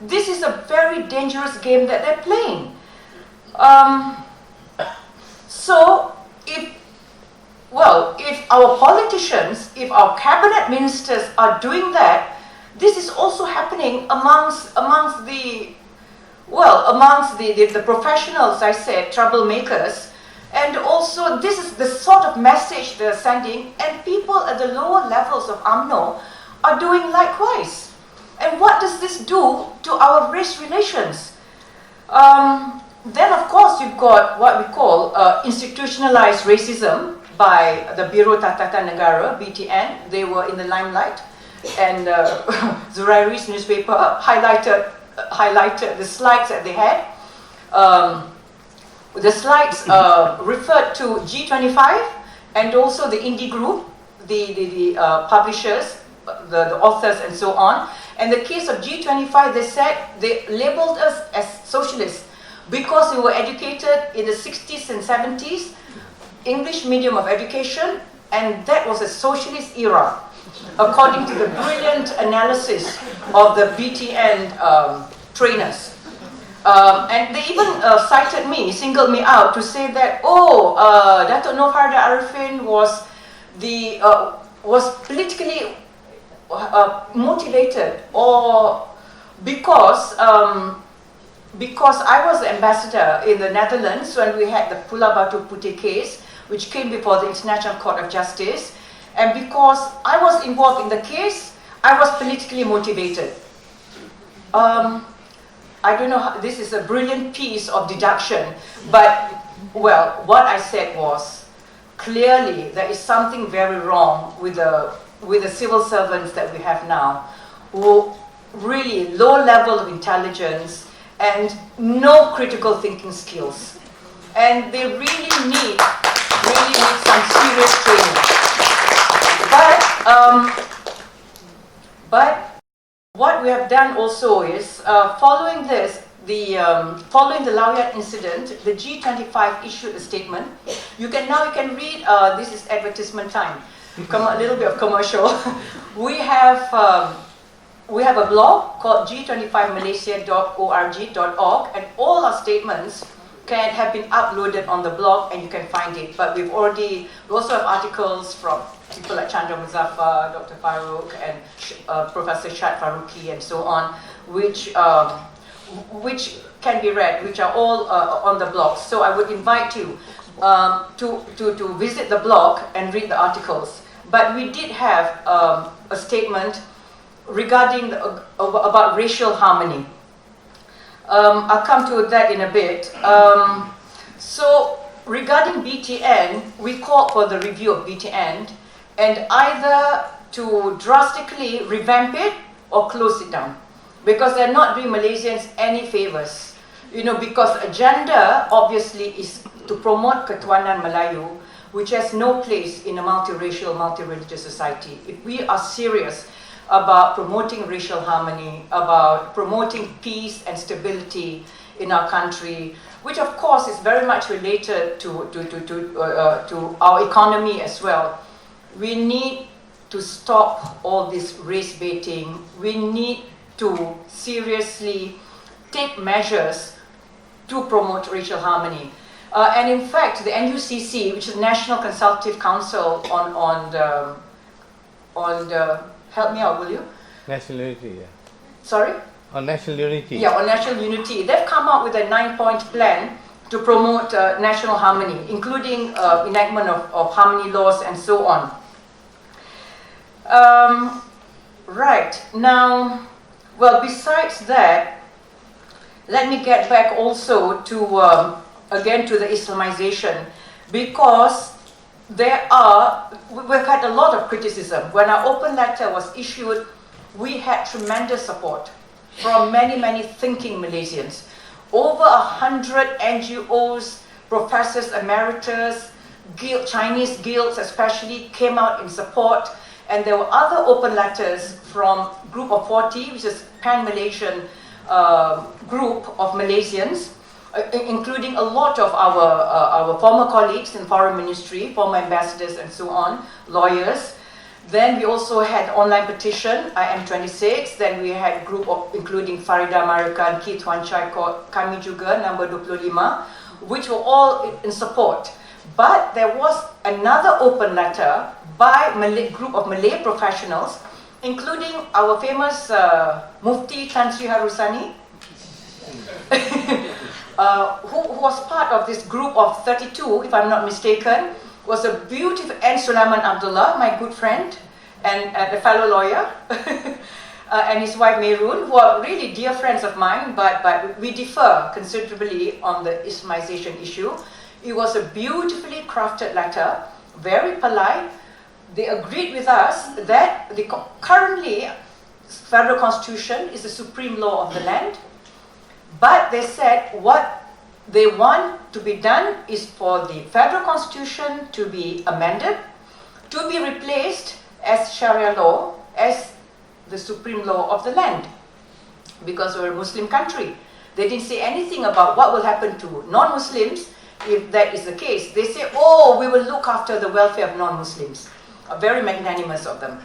This is a very dangerous game that they're playing. So, if our politicians, if our cabinet ministers are doing that, this is also happening amongst the professionals, I said, troublemakers. And also, this is the sort of message they're sending, and people at the lower levels of UMNO are doing likewise. And what does this do to our race relations? Then, of course, you've got what we call institutionalized racism by the Biro Tata Negara, BTN. They were in the limelight, and Zurairi's newspaper highlighted the slides that they had. The slides referred to G25 and also the indie group, the publishers, the authors, and so on. And the case of G25, they said they labeled us as socialists because we were educated in the 60s and 70s, English medium of education, and that was a socialist era, according to the brilliant analysis of the BTN trainers. And they even cited me, singled me out to say that, Dato Noor Ariffin was politically motivated, or because I was the ambassador in the Netherlands when we had the Pulau Batu Putih case, which came before the International Court of Justice, and because I was involved in the case, I was politically motivated. I don't know, this is a brilliant piece of deduction, but, well, what I said was, clearly there is something very wrong with the civil servants that we have now, who really low level of intelligence and no critical thinking skills. And they really need some serious training. But what we have done also is, following this, following the Lawyat incident, the G25 issued a statement. You can read, this is advertisement time, a little bit of commercial. We have a blog called G25malaysia.org.org, and all our statements have been uploaded on the blog, and you can find it. But we also have articles from people like Chandra Muzaffar, Dr. Farouk, and Professor Shad Faruqi, and so on, which can be read, which are all on the blog. So I would invite you to visit the blog and read the articles. But we did have a statement regarding about racial harmony. I'll come to that in a bit. So regarding BTN, we called for the review of BTN, and either to drastically revamp it or close it down, because they're not doing Malaysians any favors. Because agenda obviously is to promote Ketuanan Melayu, which has no place in a multiracial, multi-religious society. If we are serious about promoting racial harmony, about promoting peace and stability in our country, which of course is very much related to our economy as well, we need to stop all this race baiting. We need to seriously take measures to promote racial harmony. And in fact, the NUCC, which is the National Consultative Council on the help me out, will you? National unity, yeah. Sorry? On national unity. Yeah, on national unity. They've come up with a 9-point plan to promote national harmony, including enactment of harmony laws and so on. Right, now, well, besides that, let me get back also to, again, to the Islamization, because we've had a lot of criticism. When our open letter was issued, we had tremendous support from many, many thinking Malaysians. Over 100 NGOs, professors emeritus, Chinese guilds especially, came out in support. And there were other open letters from Group of 40, which is pan-Malaysian group of Malaysians, including a lot of our former colleagues in foreign ministry, former ambassadors and so on, lawyers. Then we also had online petition, IM26. Then we had group of, including Farida, G25, kami juga, number 25, which were all in support. But there was another open letter by a group of Malay professionals, including our famous Mufti Tan Sri Harusani, who was part of this group of 32, if I'm not mistaken, was a beautiful, and Sulaiman Abdullah, my good friend, and a fellow lawyer, and his wife Mehrun, who are really dear friends of mine, but we differ considerably on the Islamization issue. It was a beautifully crafted letter, very polite. They agreed with us that currently federal constitution is the supreme law of the land, but they said what they want to be done is for the federal constitution to be amended, to be replaced as Sharia law, as the supreme law of the land, because we're a Muslim country. They didn't say anything about what will happen to non-Muslims if that is the case. They say, oh, we will look after the welfare of non-Muslims. Very magnanimous of them.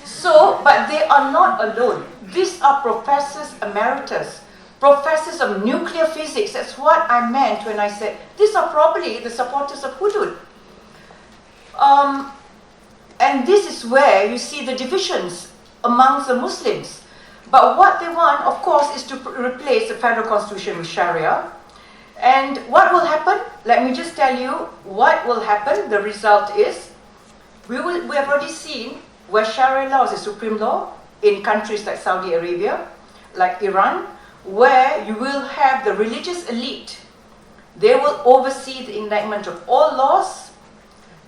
So, but they are not alone. These are professors emeritus, professors of nuclear physics. That's what I meant when I said, these are probably the supporters of Hudud. And this is where you see the divisions amongst the Muslims. But what they want, of course, is to replace the federal constitution with Sharia. And what will happen? Let me just tell you what will happen. The result is, we have already seen where Sharia law is the supreme law in countries like Saudi Arabia, like Iran, where you will have the religious elite. They will oversee the enactment of all laws.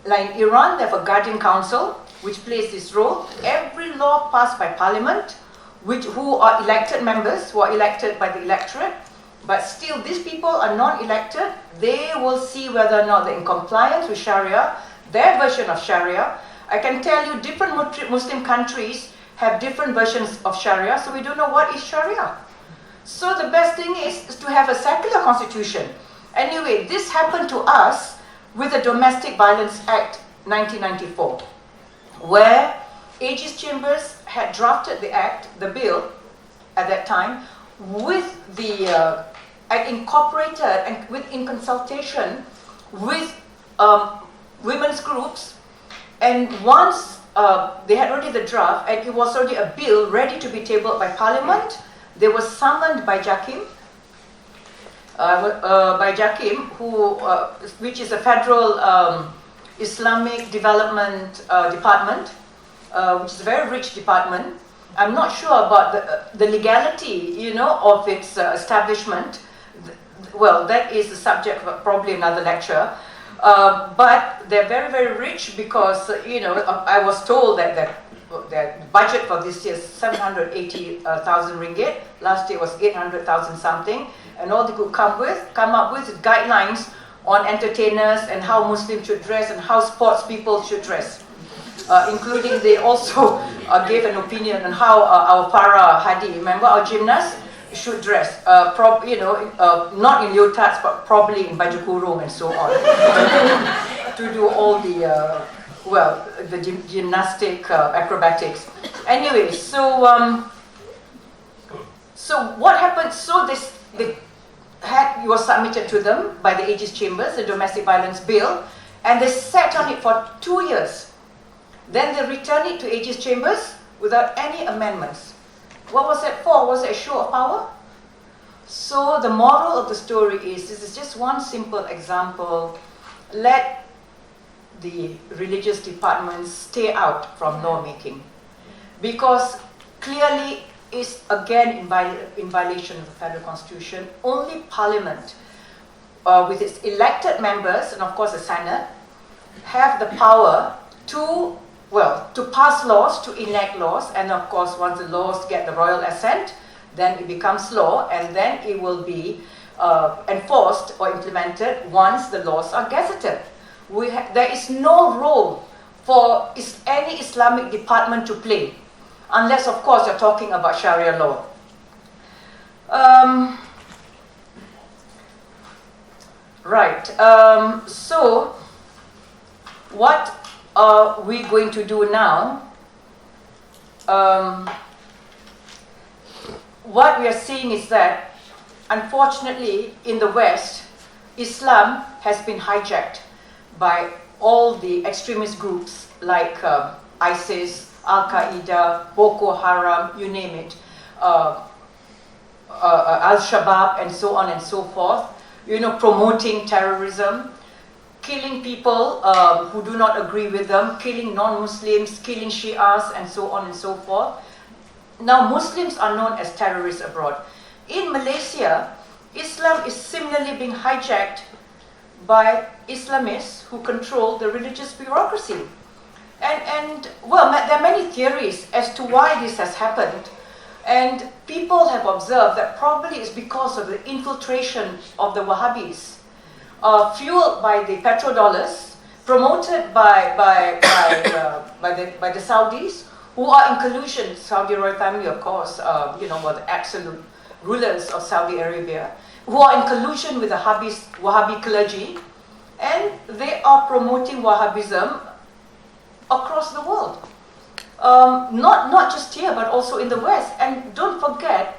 Like in Iran, they have a guardian council, which plays this role. Every law passed by parliament, who are elected members, who are elected by the electorate, but still these people are non-elected. They will see whether or not they're in compliance with Sharia, their version of Sharia. I can tell you different Muslim countries have different versions of Sharia, so we don't know what is Sharia. So the best thing is to have a secular constitution. Anyway, this happened to us with the Domestic Violence Act 1994, where Aegis Chambers had drafted the act, the bill, at that time, with the incorporated and in consultation with women's groups, and once they had already the draft and it was already a bill ready to be tabled by Parliament, they were summoned by JAKIM, which is a federal Islamic Development Department, which is a very rich department. I'm not sure about the legality, of its establishment. Well, that is the subject of probably another lecture. But they're very, very rich because, I was told that the budget for this year is 780,000 ringgit. Last year was 800,000 something. And all they could come up with is guidelines on entertainers and how Muslims should dress and how sports people should dress. Including they also gave an opinion on how our Farah Hadi, remember our gymnast, should dress. Not in leotards, but probably in baju kurung and so on. To do all the, the gymnastic acrobatics. Anyway, so what happened? So it was submitted to them by the Aegis Chambers, the Domestic Violence Bill, and they sat on it for 2 years. Then they returned it to Aegis Chambers without any amendments. What was that for? Was it a show of power? So the moral of the story is, this is just one simple example. Let the religious departments stay out from lawmaking. because clearly is again in violation of the Federal Constitution. Only Parliament, with its elected members and of course the Senate, have the power to pass laws, to enact laws, and of course once the laws get the royal assent, then it becomes law, and then it will be enforced or implemented once the laws are gazetted. There is no role for any Islamic department to play, unless of course you're talking about Sharia law. So what are we going to do now? What we are seeing is that, unfortunately, in the West, Islam has been hijacked by all the extremist groups like ISIS, Al-Qaeda, Boko Haram, you name it, Al-Shabaab, and so on and so forth, promoting terrorism, killing people who do not agree with them, killing non-Muslims, killing Shias, and so on and so forth. Now, Muslims are known as terrorists abroad. In Malaysia, Islam is similarly being hijacked by Islamists who control the religious bureaucracy. And well, there are many theories as to why this has happened. And people have observed that probably it's because of the infiltration of the Wahhabis, fueled by the petrodollars, promoted by the Saudis, who are in collusion. Saudi royal family, of course, were the absolute rulers of Saudi Arabia, who are in collusion with the Wahhabi clergy, and they are promoting Wahhabism across the world. Not just here, but also in the West. And don't forget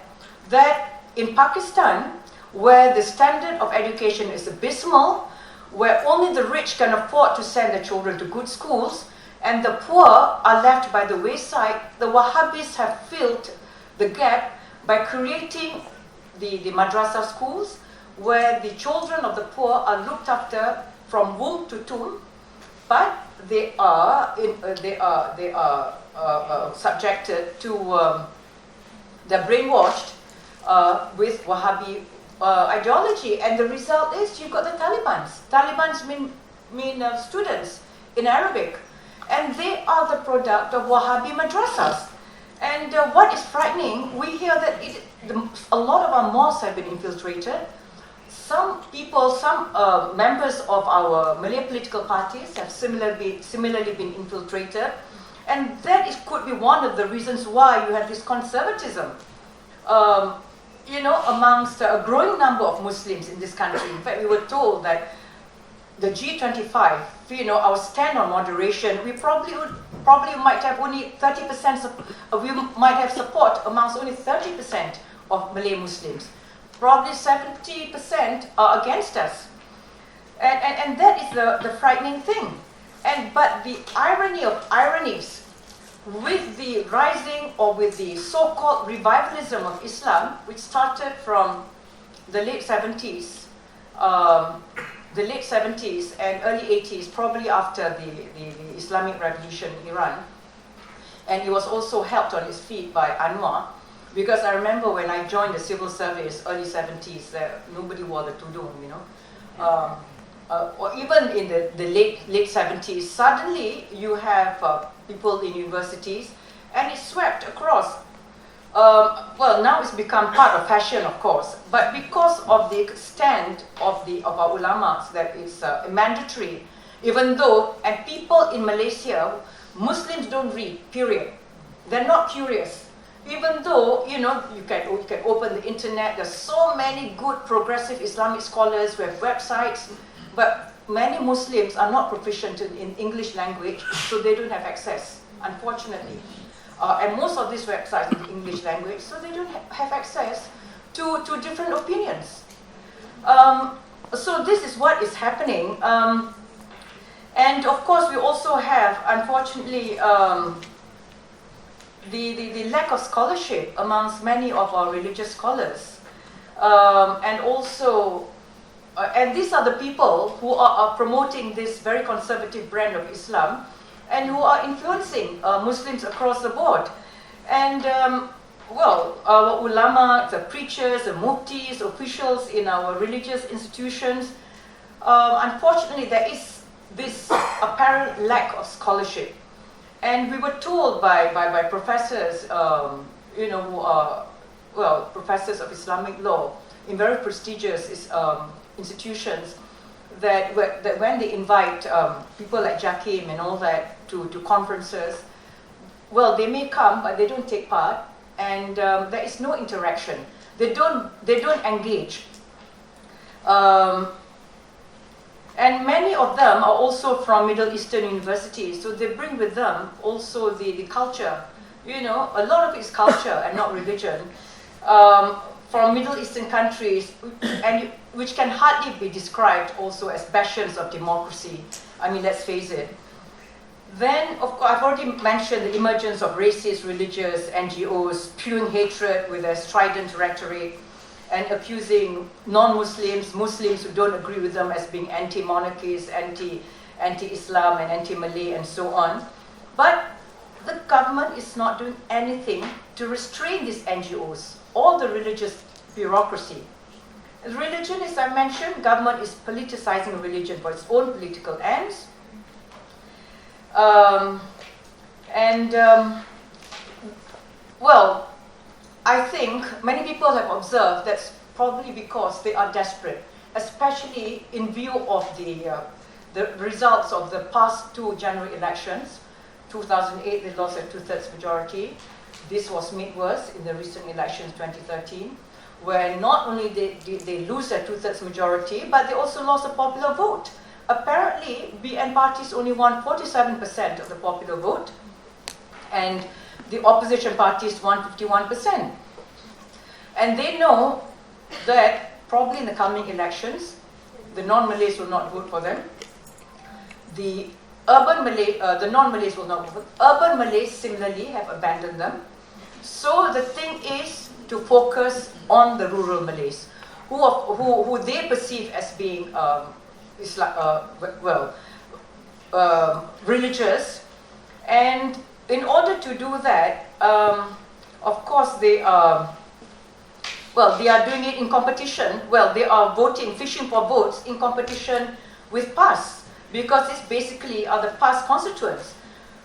that in Pakistan, where the standard of education is abysmal, where only the rich can afford to send their children to good schools, and the poor are left by the wayside, the Wahhabis have filled the gap by creating the madrasa schools, where the children of the poor are looked after from womb to tomb, but they are subjected to, they're brainwashed with Wahhabi ideology, and the result is you've got the Talibans. Talibans mean students in Arabic, and they are the product of Wahhabi madrasas. And what is frightening, we hear that a lot of our mosques have been infiltrated. Some people, some members of our Malay political parties have similarly been infiltrated, and that could be one of the reasons why you have this conservatism, amongst a growing number of Muslims in this country. In fact, we were told that the G25, our stand on moderation, we probably might have only 30%, we might have support amongst only 30% of Malay Muslims. Probably 70% are against us. And that is the frightening thing. But the irony of ironies, with the rising or with the so-called revivalism of Islam, which started from the late 70s, and early 80s, probably after the Islamic Revolution in Iran, and he was also helped on his feet by Anwar, because I remember when I joined the civil service, early 70s, nobody wore the tudung, or even in the late 70s, suddenly you have people in universities, and it swept across. Well, now it's become part of fashion, of course, but because of the stand of our ulamas that it's mandatory, even though, and people in Malaysia, Muslims don't read, period. They're not curious. Even though, you can open the internet, there's so many good progressive Islamic scholars who have websites, but many Muslims are not proficient in English language, so they don't have access, unfortunately. And most of these websites in English language, so they don't have access to different opinions. So this is what is happening. And of course, we also have, unfortunately, the lack of scholarship amongst many of our religious scholars. And also, and these are the people who are promoting this very conservative brand of Islam, and who are influencing Muslims across the board. And our ulama, the preachers, the muftis, officials in our religious institutions, unfortunately there is this apparent lack of scholarship. And we were told by professors, who are, professors of Islamic law in very prestigious institutions, that when they invite people like Jakim and all that to conferences, well, they may come, but they don't take part, and there is no interaction. They don't engage. And many of them are also from Middle Eastern universities, so they bring with them also the culture. A lot of it is culture and not religion. From Middle Eastern countries, and which can hardly be described also as bastions of democracy. I mean, let's face it. Then, of course, I've already mentioned the emergence of racist, religious NGOs spewing hatred with their strident rhetoric and accusing non-Muslims, Muslims who don't agree with them as being anti-monarchist, anti-Islam and anti-Malay and so on. But the government is not doing anything to restrain these NGOs or the religious bureaucracy. Religion, as I mentioned, government is politicizing religion for its own political ends. I think many people have observed that's probably because they are desperate, especially in view of the results of the past two general elections. 2008, they lost a 2/3 majority. This was made worse in the recent elections, 2013, where not only did they lose their 2/3 majority, but they also lost a popular vote. Apparently, BN parties only won 47% of the popular vote, and the opposition parties won 51%. And they know that probably in the coming elections, the non-Malays will not vote for them. The non-Malays will not vote. Urban Malays similarly have abandoned them. So the thing is to focus on the rural Malays, who they perceive as being religious, and in order to do that, of course they are doing it in competition. Well, they are fishing for votes in competition with PAS, because it's basically the PAS constituents.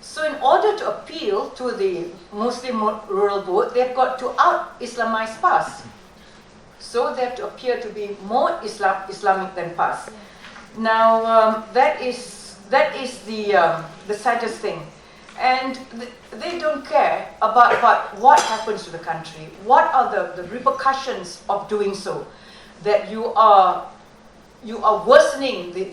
So in order to appeal to the Muslim rural vote, they've got to out-Islamize PAS. So they have to appear to be more Islamic than PAS. Now, that is the saddest thing. And they don't care about what happens to the country. What are the repercussions of doing so? That you are worsening the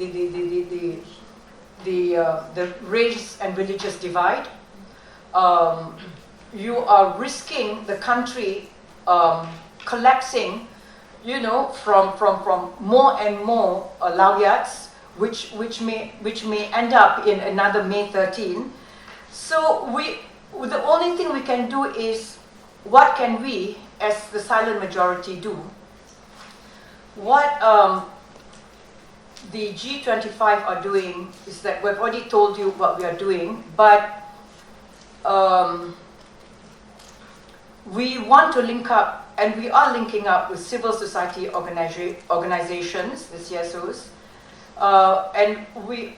race and religious divide. You are risking the country collapsing, from more and more laureates, which may end up in another May 13. So the only thing we can do is, what can we, as the silent majority, do? What the G25 are doing is that we've already told you what we are doing, but we want to link up, and we are linking up with civil society organizations, the CSOs, and we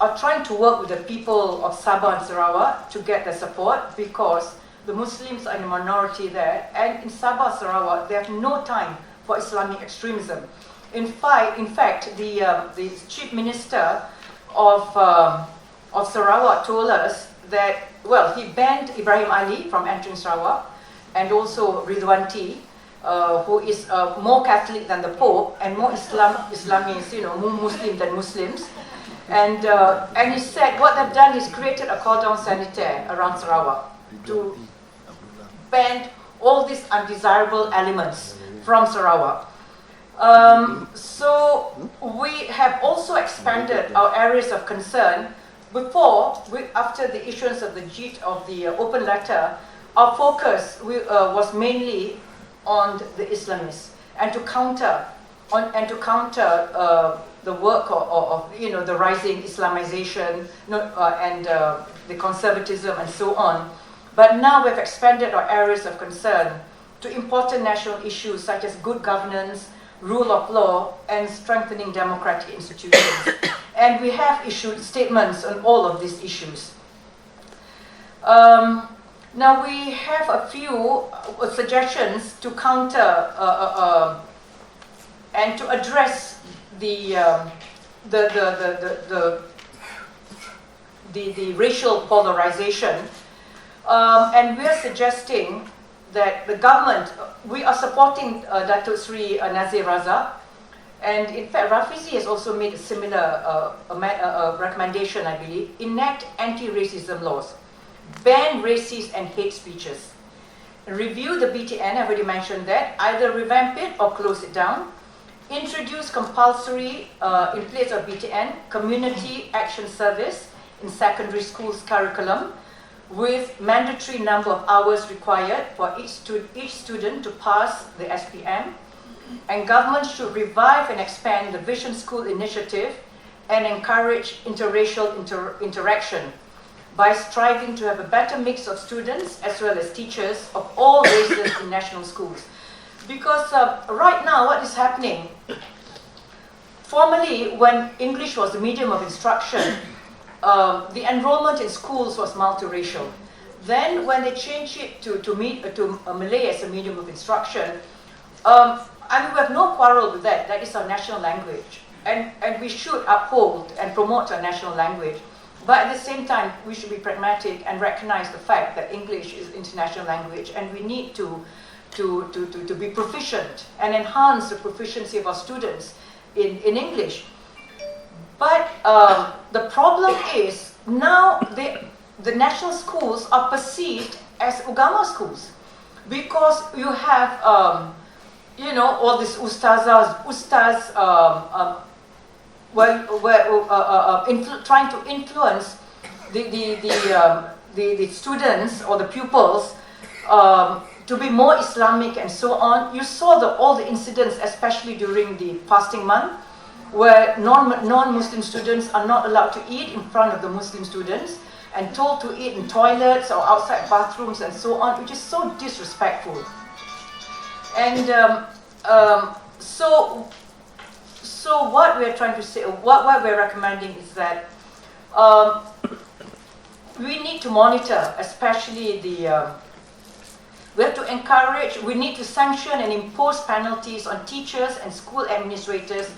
are trying to work with the people of Sabah and Sarawak to get their support, because the Muslims are in a minority there, and in Sabah, Sarawak, they have no time for Islamic extremism. In fact, the chief minister of Sarawak told us that, he banned Ibrahim Ali from entering Sarawak, and also Ridwanti, who is more Catholic than the Pope and more Islamist, more Muslim than Muslims. And he said what they've done is created a cordon sanitaire around Sarawak to ban all these undesirable elements from Sarawak. So we have also expanded our areas of concern. After the issuance of the open letter, our focus was mainly on the Islamists and to counter the work of the rising Islamization and the conservatism and so on. But now we've expanded our areas of concern to important national issues such as good governance, rule of law, and strengthening democratic institutions. And we have issued statements on all of these issues. Now we have a few suggestions to counter and to address the racial polarization, and we are suggesting that the government, we are supporting Dato Sri Nazir Razak, and in fact Rafizi has also made a similar recommendation, I believe. Enact anti-racism laws, ban racist and hate speeches, review the BTN, I've already mentioned that, either revamp it or close it down, introduce compulsory, in place of BTN, community action service in secondary schools curriculum, with mandatory number of hours required for each student to pass the SPM. And government should revive and expand the Vision School initiative and encourage interracial interaction by striving to have a better mix of students as well as teachers of all races in national schools. Because right now what is happening, formerly when English was the medium of instruction, the enrollment in schools was multiracial. Then when they changed it to Malay as a medium of instruction, I mean, we have no quarrel with that. That is our national language. And we should uphold and promote our national language. But at the same time, we should be pragmatic and recognize the fact that English is international language, and we need to be proficient and enhance the proficiency of our students in English. But the problem is now the national schools are perceived as Ugama schools, because you have all these trying to influence the students or the pupils to be more Islamic and so on. You saw all the incidents, especially during the fasting month, where non-Muslim students are not allowed to eat in front of the Muslim students and told to eat in toilets or outside bathrooms and so on, which is so disrespectful. And so what we're trying to say, what we're recommending is that we need to monitor, especially we have to encourage, we need to sanction and impose penalties on teachers and school administrators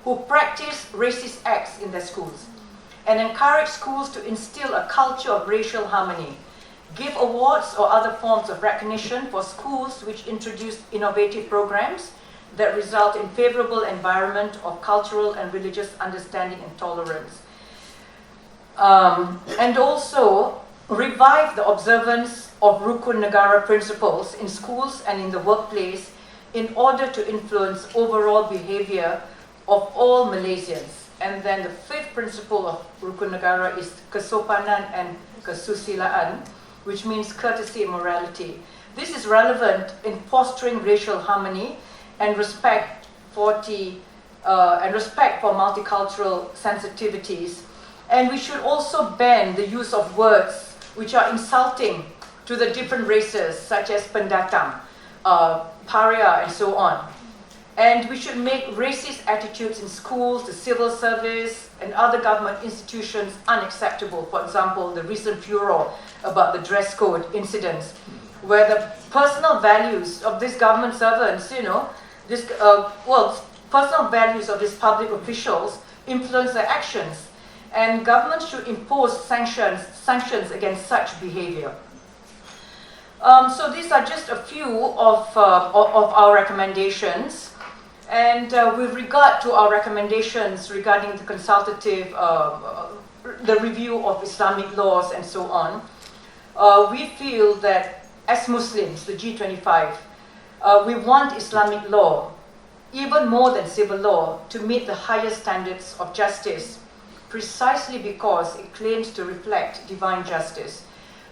who practice racist acts in their schools, and encourage schools to instill a culture of racial harmony, give awards or other forms of recognition for schools which introduce innovative programs that result in favorable environment of cultural and religious understanding and tolerance. And also revive the observance of Rukun Negara principles in schools and in the workplace in order to influence overall behavior of all Malaysians. And then the fifth principle of Rukun Negara is kesopanan and kesusilaan, which means courtesy and morality. This is relevant in fostering racial harmony and respect for multicultural sensitivities. And we should also ban the use of words which are insulting to the different races, such as pendatang, paria, and so on. And we should make racist attitudes in schools, the civil service, and other government institutions unacceptable. For example, the recent furor about the dress code incidents, where the personal values of these government servants, personal values of these public officials influence their actions. And government should impose sanctions against such behavior. So these are just a few of our recommendations. And with regard to our recommendations regarding the consultative, the review of Islamic laws and so on, we feel that as Muslims, the G25, we want Islamic law, even more than civil law, to meet the highest standards of justice, precisely because it claims to reflect divine justice.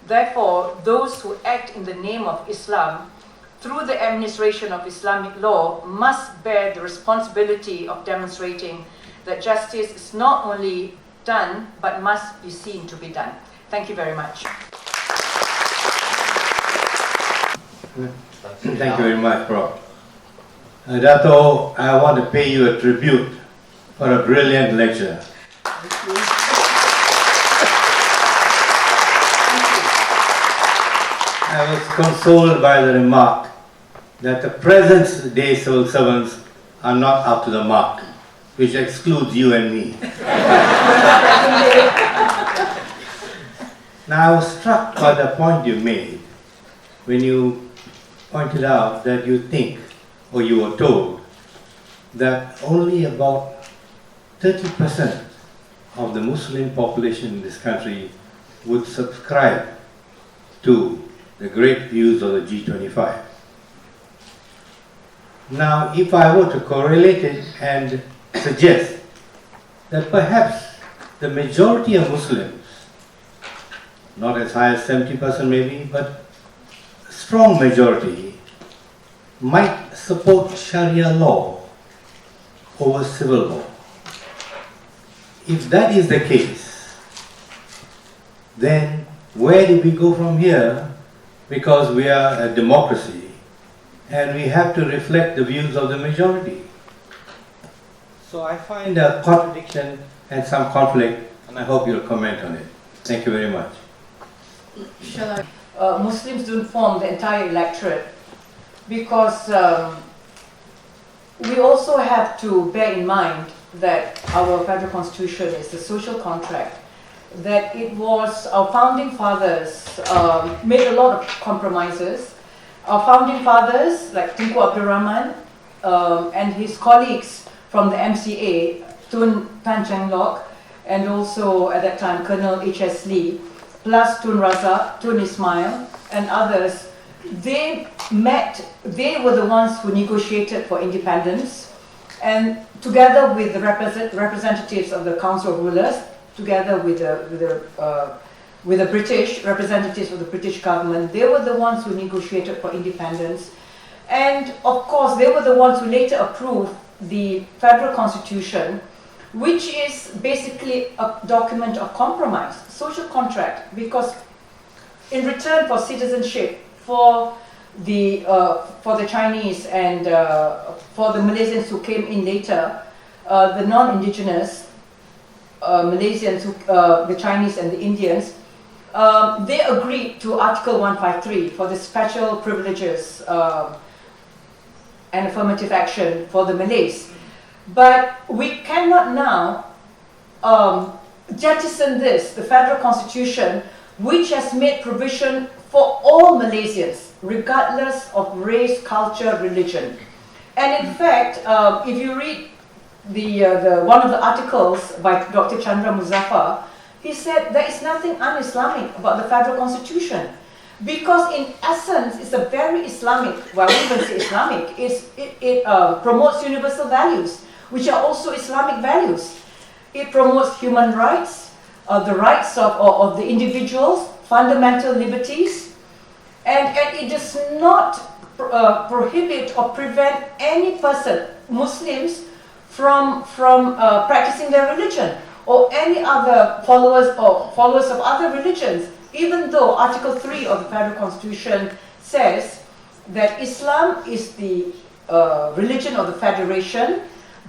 Therefore, those who act in the name of Islam through the administration of Islamic law must bear the responsibility of demonstrating that justice is not only done, but must be seen to be done. Thank you very much. Thank you very much, Prof. Dato, I want to pay you a tribute for a brilliant lecture. I was consoled by the remark that the present day civil servants are not up to the mark, which excludes you and me. Now, I was struck by the point you made when you pointed out that you think, or you were told, that only about 30% of the Muslim population in this country would subscribe to the great views of the G25. Now, if I were to correlate it and suggest that perhaps the majority of Muslims, not as high as 70% maybe, but strong majority, might support Sharia law over civil law. If that is the case, then where do we go from here? Because we are a democracy and we have to reflect the views of the majority. So I find a contradiction and some conflict, and I hope you'll comment on it. Thank you very much. Shall I? Muslims don't form the entire electorate because we also have to bear in mind that our federal constitution is a social contract, that it was our founding fathers made a lot of compromises. Our founding fathers, like Tunku Abdul Rahman and his colleagues from the MCA, Tun Tan Cheng Lock, and also at that time Colonel H.S. Lee, plus Tun Razak, Tun Ismail, and others, they were the ones who negotiated for independence, and together with the representatives of the Council of Rulers, together with the British representatives of the British government, they were the ones who negotiated for independence. And of course, they were the ones who later approved the federal constitution, which is basically a document of compromise, social contract, because in return for citizenship for the Chinese and for the Malaysians who came in later, the non-indigenous Malaysians, the Chinese and the Indians, they agreed to Article 153 for the special privileges and affirmative action for the Malays. But we cannot now jettison this, the federal constitution, which has made provision for all Malaysians, regardless of race, culture, religion. And in fact, if you read one of the articles by Dr. Chandra Muzaffar, he said there is nothing un-Islamic about the federal constitution, because in essence it's a very Islamic, well, we even say Islamic, it promotes universal values, which are also Islamic values. It promotes human rights, the rights of the individuals, fundamental liberties, and it does not prohibit or prevent any person, Muslims, from practicing their religion, or any other followers of other religions, even though Article 3 of the Federal Constitution says that Islam is the religion of the Federation,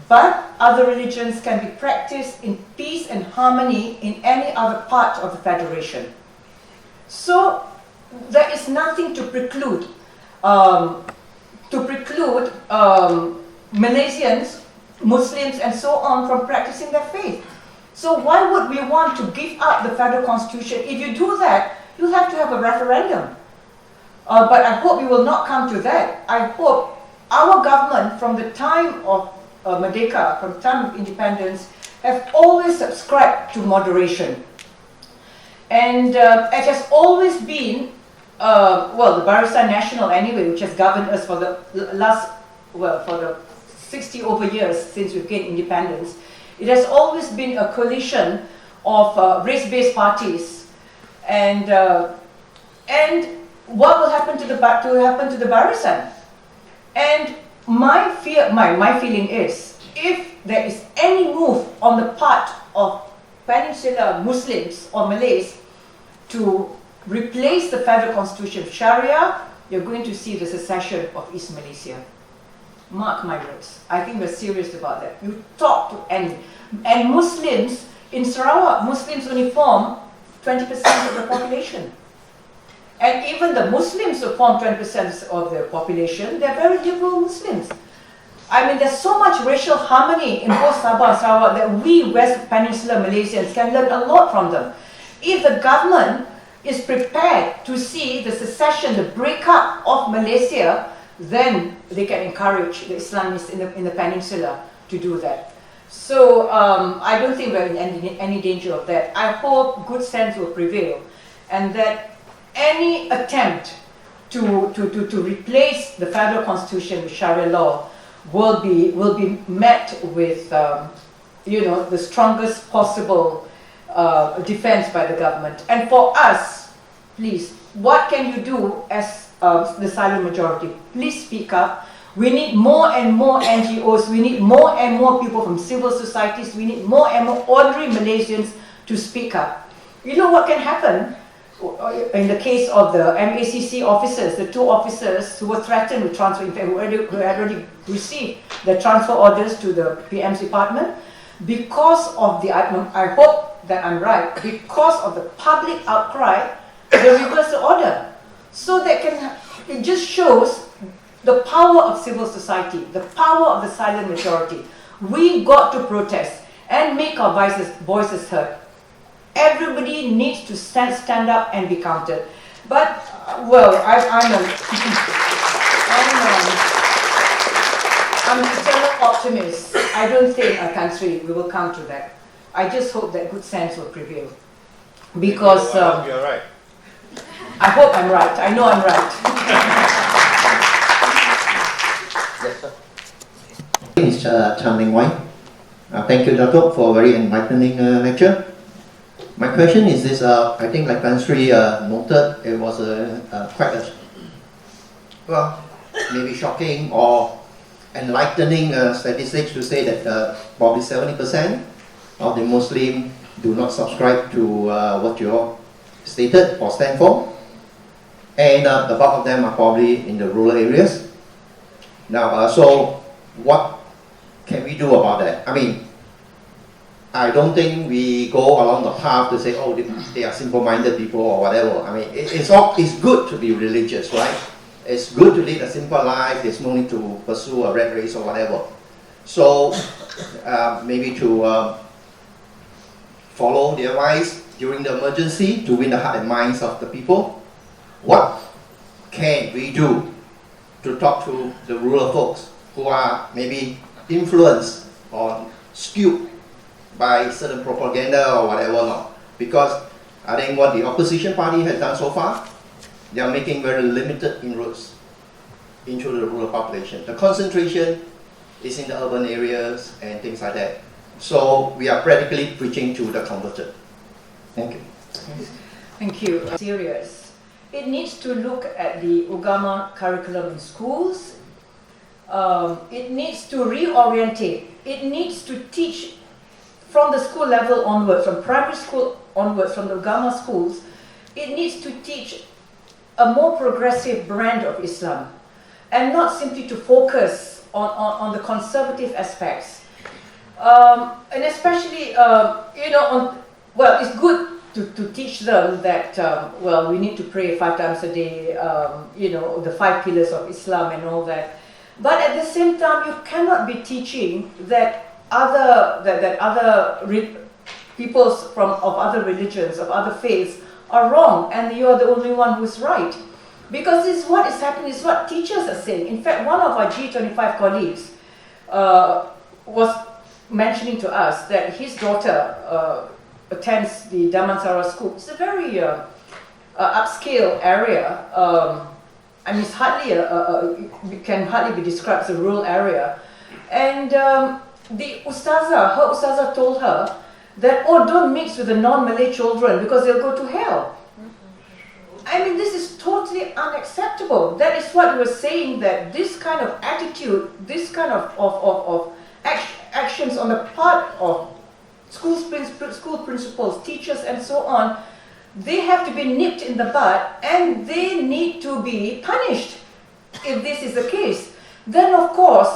but other religions can be practiced in peace and harmony in any other part of the Federation. So there is nothing to preclude Malaysians, Muslims, and so on from practicing their faith. So why would we want to give up the federal constitution? If you do that, you'll have to have a referendum. But I hope we will not come to that. I hope our government, from the time of Merdeka, from the time of independence, have always subscribed to moderation. And it has always been, the Barisan Nasional anyway, which has governed us for the for the 60 over years since we've gained independence. It has always been a coalition of race-based parties, and what will happen to the Barisan? And my feeling is, if there is any move on the part of Peninsular Muslims or Malays to replace the federal constitution of Sharia you're going to see the secession of East Malaysia. Mark my words. I think we're serious about that. You talk to any. And Muslims in Sarawak, Muslims only form 20% of the population. And even the Muslims who form 20% of the population, they're very liberal Muslims. I mean, there's so much racial harmony in both Sabah and Sarawak that we West Peninsula Malaysians can learn a lot from them. If the government is prepared to see the secession, the breakup of Malaysia, then they can encourage the Islamists in the peninsula to do that. So I don't think we're in any danger of that. I hope good sense will prevail, and that any attempt to replace the federal constitution with Sharia law will be met with the strongest possible defense by the government. And for us, please, what can you do as the silent majority? Please speak up. We need more and more NGOs. We need more and more people from civil societies. We need more and more ordinary Malaysians to speak up. You know what can happen? In the case of the MACC officers, the 2 officers who were threatened with transfer, in fact, who had already received the transfer orders to the PM's department, because of the, I hope that I'm right, because of the public outcry, they reversed the order. So that it just shows the power of civil society, the power of the silent majority. We got to protest and make our voices heard. Everybody needs to stand up and be counted. But, well, I'm an eternal optimist. I don't think our country we will come to that. I just hope that good sense will prevail. Because you're right. I hope I'm right. I know I'm right. Yes, sir. My name is Chan Meng Wai. Thank you, Dato, for a very enlightening lecture. My question is this, I think like Tan Sri noted, it was quite well, maybe shocking or enlightening statistics to say that probably 70% of the Muslim do not subscribe to what you all stated or stand for. And the bulk of them are probably in the rural areas. Now, so what can we do about that? I mean, I don't think we go along the path to say, oh, they are simple-minded people or whatever. I mean, it's good to be religious, right? It's good to lead a simple life. There's no need to pursue a rat race or whatever. So maybe to follow the advice during the emergency to win the heart and minds of the people. What can we do to talk to the rural folks who are maybe influenced or skewed by certain propaganda or whatever not? Because I think what the opposition party has done so far, they are making very limited inroads into the rural population. The concentration is in the urban areas and things like that. So we are practically preaching to the converted. Thank you. Thank you. Serious. It needs to look at the Ugama curriculum in schools. It needs to reorientate. It needs to teach from the school level onwards, from primary school onwards, from the Ugama schools. It needs to teach a more progressive brand of Islam, and not simply to focus on the conservative aspects. And especially, well, it's good to teach them that, well, we need to pray 5 times a day, the 5 pillars of Islam and all that. But at the same time, you cannot be teaching that other peoples of other religions, of other faiths, are wrong, and you are the only one who's right. Because this is what is happening, is what teachers are saying. In fact, one of our G25 colleagues was mentioning to us that his daughter attends the Damansara school. It's a very upscale area. I mean, it's hardly can hardly be described as a rural area. And her ustazah told her that, oh, don't mix with the non-Malay children because they'll go to hell. I mean, this is totally unacceptable. That is what we were saying, that this kind of attitude, this kind of actions on the part of school principals, teachers, and so on, they have to be nipped in the bud and they need to be punished if this is the case. Then of course,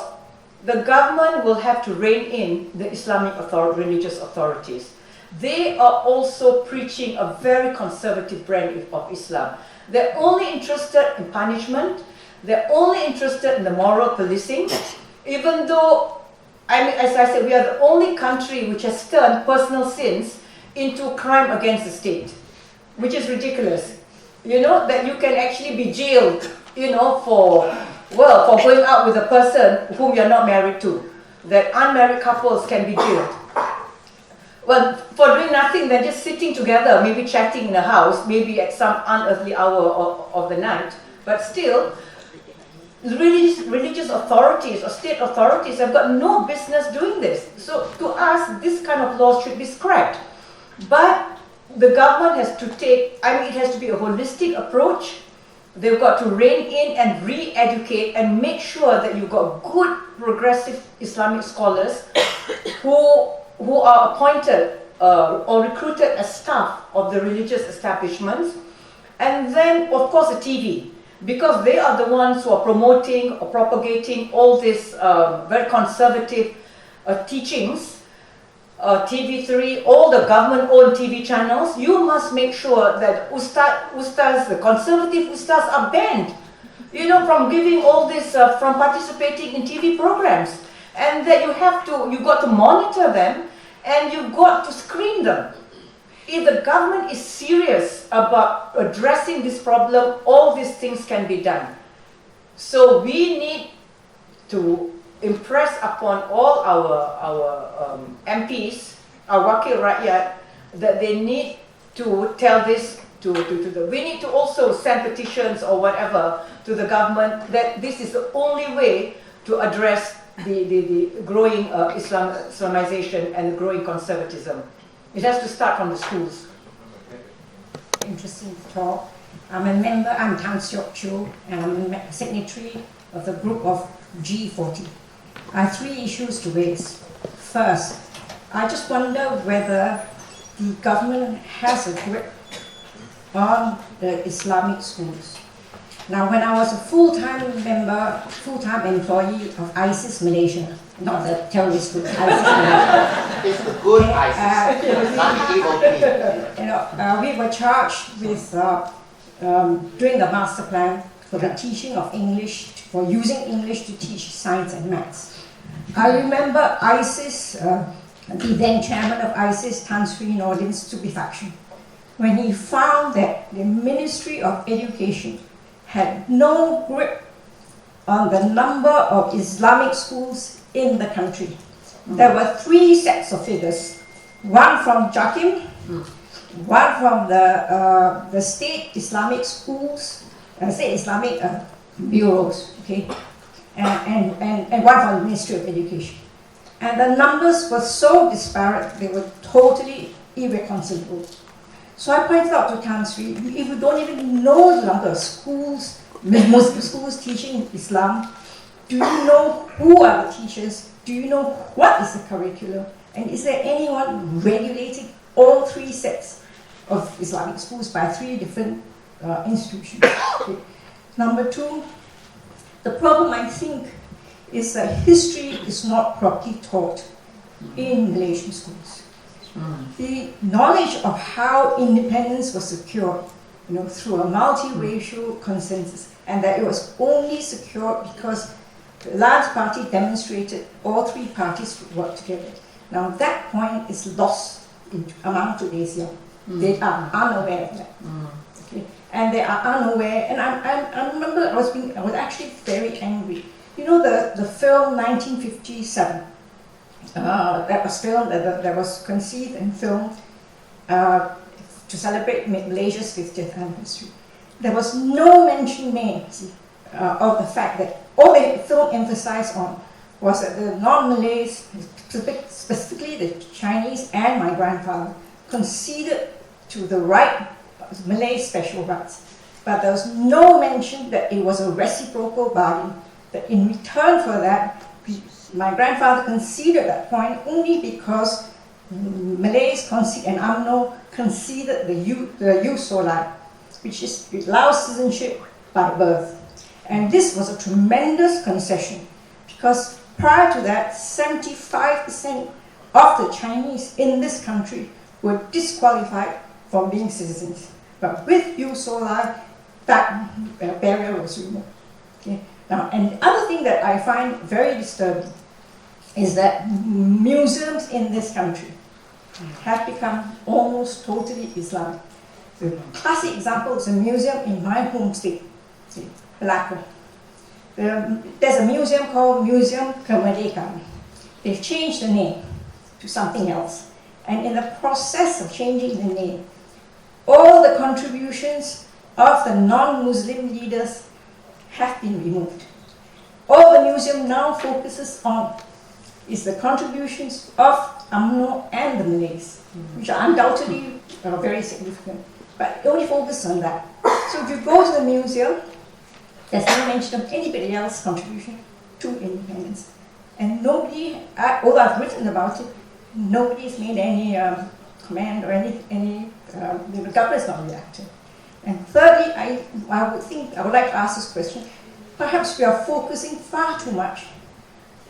the government will have to rein in the Islamic religious authorities. They are also preaching a very conservative brand of Islam. They're only interested in punishment. They're only interested in the moral policing, even though, I mean, as I said, we are the only country which has turned personal sins into crime against the state, which is ridiculous. You know, that you can actually be jailed, you know, for going out with a person whom you're not married to. That unmarried couples can be jailed. Well, for doing nothing than just sitting together, maybe chatting in a house, maybe at some unearthly hour of the night, but still, religious authorities or state authorities have got no business doing this. So to us, this kind of laws should be scrapped. But the government has to take, I mean, it has to be a holistic approach. They've got to rein in and re-educate and make sure that you've got good progressive Islamic scholars who are appointed or recruited as staff of the religious establishments. And then, of course, the TV, because they are the ones who are promoting or propagating all these very conservative teachings. TV3, all the government-owned TV channels, you must make sure that ustaz, the conservative ustaz, are banned, you know, from giving all this, from participating in TV programs, and that you got to monitor them, and you got to screen them. If the government is serious about addressing this problem, all these things can be done. So we need to impress upon all our MPs, our Wakil Rakyat, that they need to tell this we need to also send petitions or whatever to the government that this is the only way to address the growing Islamization and growing conservatism. It has to start from the schools. Interesting talk. I'm a member, I'm Tan Siok Chu, and I'm a signatory of the group of G40. I have 3 issues to raise. First, I just wonder whether the government has a grip on the Islamic schools. Now, when I was a full-time employee of ISIS Malaysia, not the terrorist group, ISIS Malaysia. It's the good ISIS, not evil people. You know, we were charged with doing the master plan for the teaching of English, for using English to teach science and maths. I remember ISIS, the then chairman of ISIS, Tan Sri Nordin's stupefaction, when he found that the Ministry of Education had no grip on the number of Islamic schools in the country. There were 3 sets of figures, one from Jakim, one from the state Islamic schools, state Islamic bureaus, okay, and one from the Ministry of Education. And the numbers were so disparate, they were totally irreconcilable. So I pointed out to Tan Sri, if you don't even know the number of schools, Muslim schools teaching Islam, do you know who are the teachers? Do you know what is the curriculum? And is there anyone regulating all 3 sets of Islamic schools by 3 different institutions? Okay. Number 2, the problem I think is that history is not properly taught in Malaysian schools. The knowledge of how independence was secured, you know, through a multiracial consensus, and that it was only secured because the Alliance Party demonstrated all 3 parties would work together. Now that point is lost among today's young. They are unaware of that. Okay? And they are unaware, and I remember I was actually very angry. You know the film 1957, that was filmed, that was conceived and filmed to celebrate Malaysia's 50th anniversary. There was no mention made of the fact that all the film emphasized on was that the non-Malays, specifically the Chinese and my grandfather, conceded to the right, Malay special rights. But there was no mention that it was a reciprocal bargain, that in return for that, my grandfather conceded that point only because Malays and UMNO conceded the Youth Solai, which allows citizenship by birth. And this was a tremendous concession, because prior to that, 75% of the Chinese in this country were disqualified from being citizens. But with Youth Solai, that barrier was removed. Okay? Now, and the other thing that I find very disturbing is that museums in this country have become almost totally Islamic. The classic example is a museum in my home state, Malacca. There's a museum called Museum Kemerdekaan. They've changed the name to something else. And in the process of changing the name, all the contributions of the non-Muslim leaders have been removed. All the museum now focuses on is the contributions of UMNO and the Malays, which are undoubtedly very significant, but only focus on that. So if you go to the museum, there's no mention of anybody else's contribution to independence. And nobody, although I've written about it, nobody's made any comment or the government's not reacting. And thirdly, I would like to ask this question. Perhaps we are focusing far too much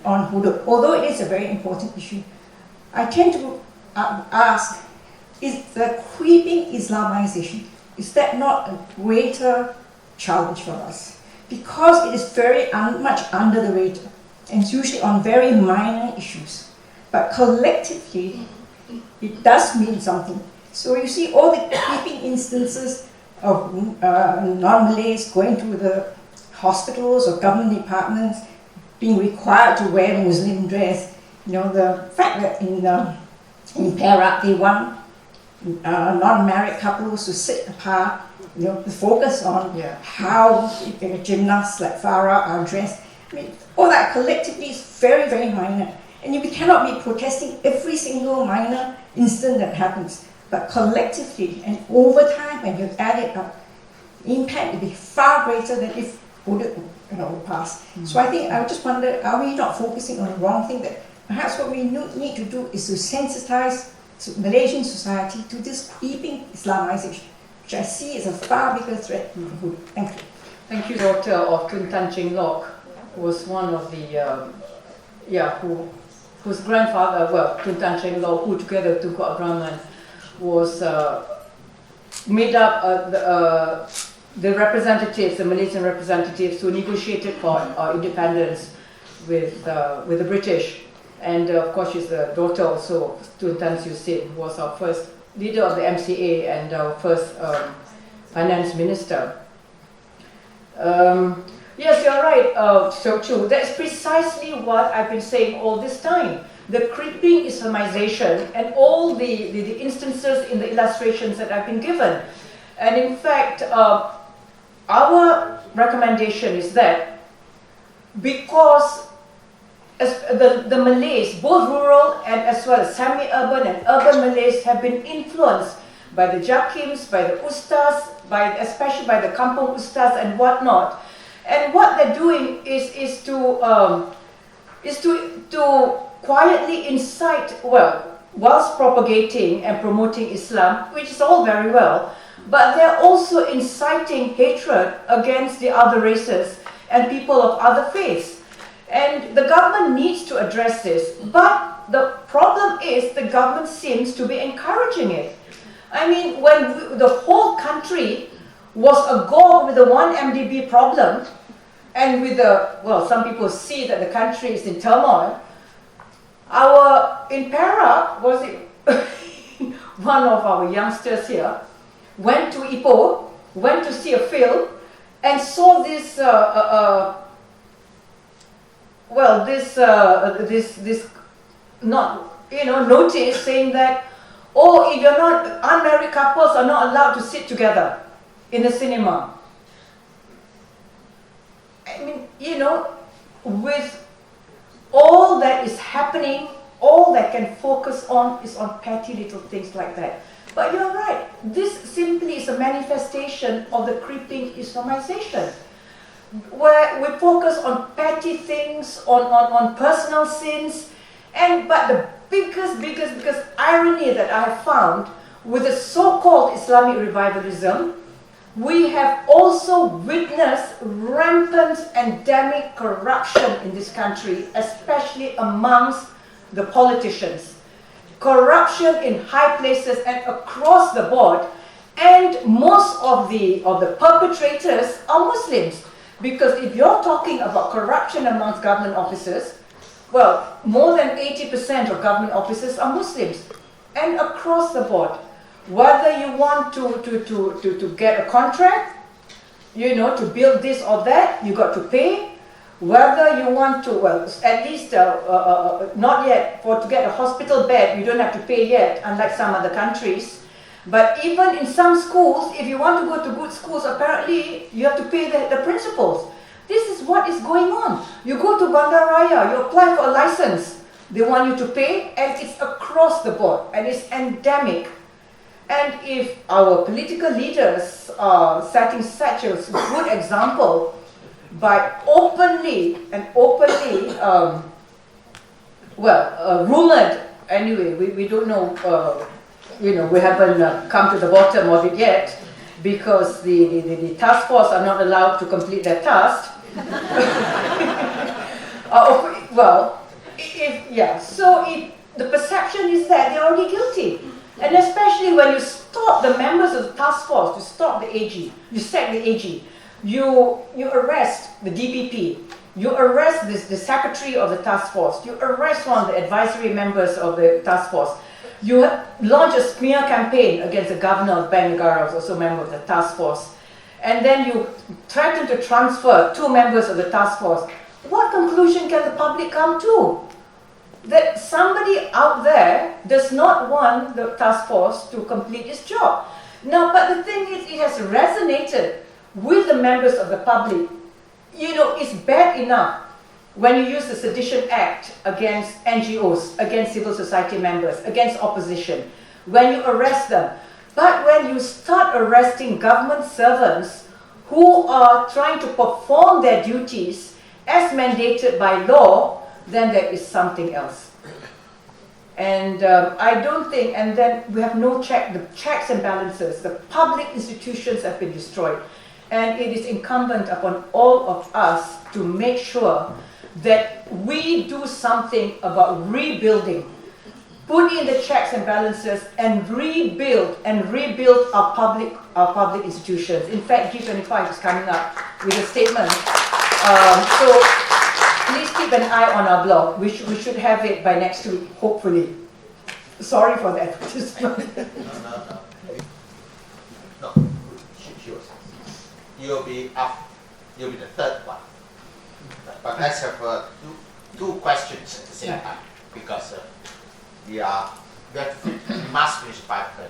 on hudud, although it is a very important issue. I tend to ask, is the creeping Islamization, is that not a greater challenge for us? Because it is very much under the radar, and it's usually on very minor issues. But collectively, it does mean something. So you see all the creeping instances of non-Malays going to the hospitals or government departments, being required to wear Muslim dress. You know, the fact that in Perak they want non-married couples to sit apart, you know, to focus on how gymnasts like Farah are dressed. I mean, all that collectively is very, very minor. And we cannot be protesting every single minor incident that happens. But collectively and over time, when you add it up, the impact will be far greater than if Hudud would pass. So I think I would just wonder, are we not focusing on the wrong thing? That perhaps what we need to do is to sensitize Malaysian society to this creeping Islamization, which I see as a far bigger threat to Hudud. Thank you. Thank you. Daughter of Tun Tan Cheng Lock was one of the, whose grandfather, Tun Tan Cheng Lock, who together with Tunku Abraman was made up the representatives, the Malaysian representatives who negotiated for independence with the British. And of course, she's the daughter also, Tun Tan Siew Sin, who was our first leader of the MCA and our first finance minister. Yes, you're right, so true. That's precisely what I've been saying all this time. The creeping Islamization and all the instances in the illustrations that I've been given. And in fact, our recommendation is that because the Malays, both rural and as well as semi-urban and urban Malays, have been influenced by the Jakims, by the Ustaz, especially by the Kampung Ustaz and whatnot. And what they're doing is to quietly incite, whilst propagating and promoting Islam, which is all very well, but they're also inciting hatred against the other races and people of other faiths. And the government needs to address this, but the problem is the government seems to be encouraging it. I mean, when the whole country was agog with the 1MDB problem, and with some people see that the country is in turmoil, in Perak, was it one of our youngsters here, went to Ipoh, went to see a film, and saw this notice saying that, if you're not, unmarried couples are not allowed to sit together in the cinema. I mean, with all that is happening, all that can focus on is on petty little things like that. But you're right, this simply is a manifestation of the creeping Islamization, where we focus on petty things, on personal sins, but the biggest irony that I have found with the so-called Islamic revivalism, we have also witnessed rampant endemic corruption in this country, especially amongst the politicians. Corruption in high places and across the board, and most of the perpetrators are Muslims. Because if you're talking about corruption amongst government officers, well, more than 80% of government officers are Muslims, and across the board. Whether you want to get a contract, you know, to build this or that, you got to pay. Whether you want to, well, at least not yet, to get a hospital bed, you don't have to pay yet, unlike some other countries. But even in some schools, if you want to go to good schools, apparently you have to pay the principals. This is what is going on. You go to Bandaraya, you apply for a license, they want you to pay, and it's across the board, and it's endemic. And if our political leaders are setting such a good example by openly, rumored, anyway, we don't know, we haven't come to the bottom of it yet, because the task force are not allowed to complete their task. So the perception is that they're already guilty. And especially when you stop the members of the task force, you stop the AG, you sack the AG, you arrest the DPP, you arrest the secretary of the task force, you arrest one of the advisory members of the task force, you launch a smear campaign against the governor of Bangalore, who's also a member of the task force, and then you threaten to transfer 2 members of the task force. What conclusion can the public come to? That somebody out there does not want the task force to complete its job. Now, but the thing is, it has resonated with the members of the public. You know, it's bad enough when you use the Sedition Act against NGOs, against civil society members, against opposition, when you arrest them. But when you start arresting government servants who are trying to perform their duties as mandated by law, then there is something else. And I don't think, and then we have no the checks and balances. The public institutions have been destroyed. And it is incumbent upon all of us to make sure that we do something about rebuilding, put in the checks and balances, and rebuild our public institutions. In fact, G25 is coming up with a statement. So please keep an eye on our blog. We should have it by next week, hopefully. Sorry for the advertisement. No. Sure. You'll be the third one. But let's have two questions at the same time, because we must finish 5:30.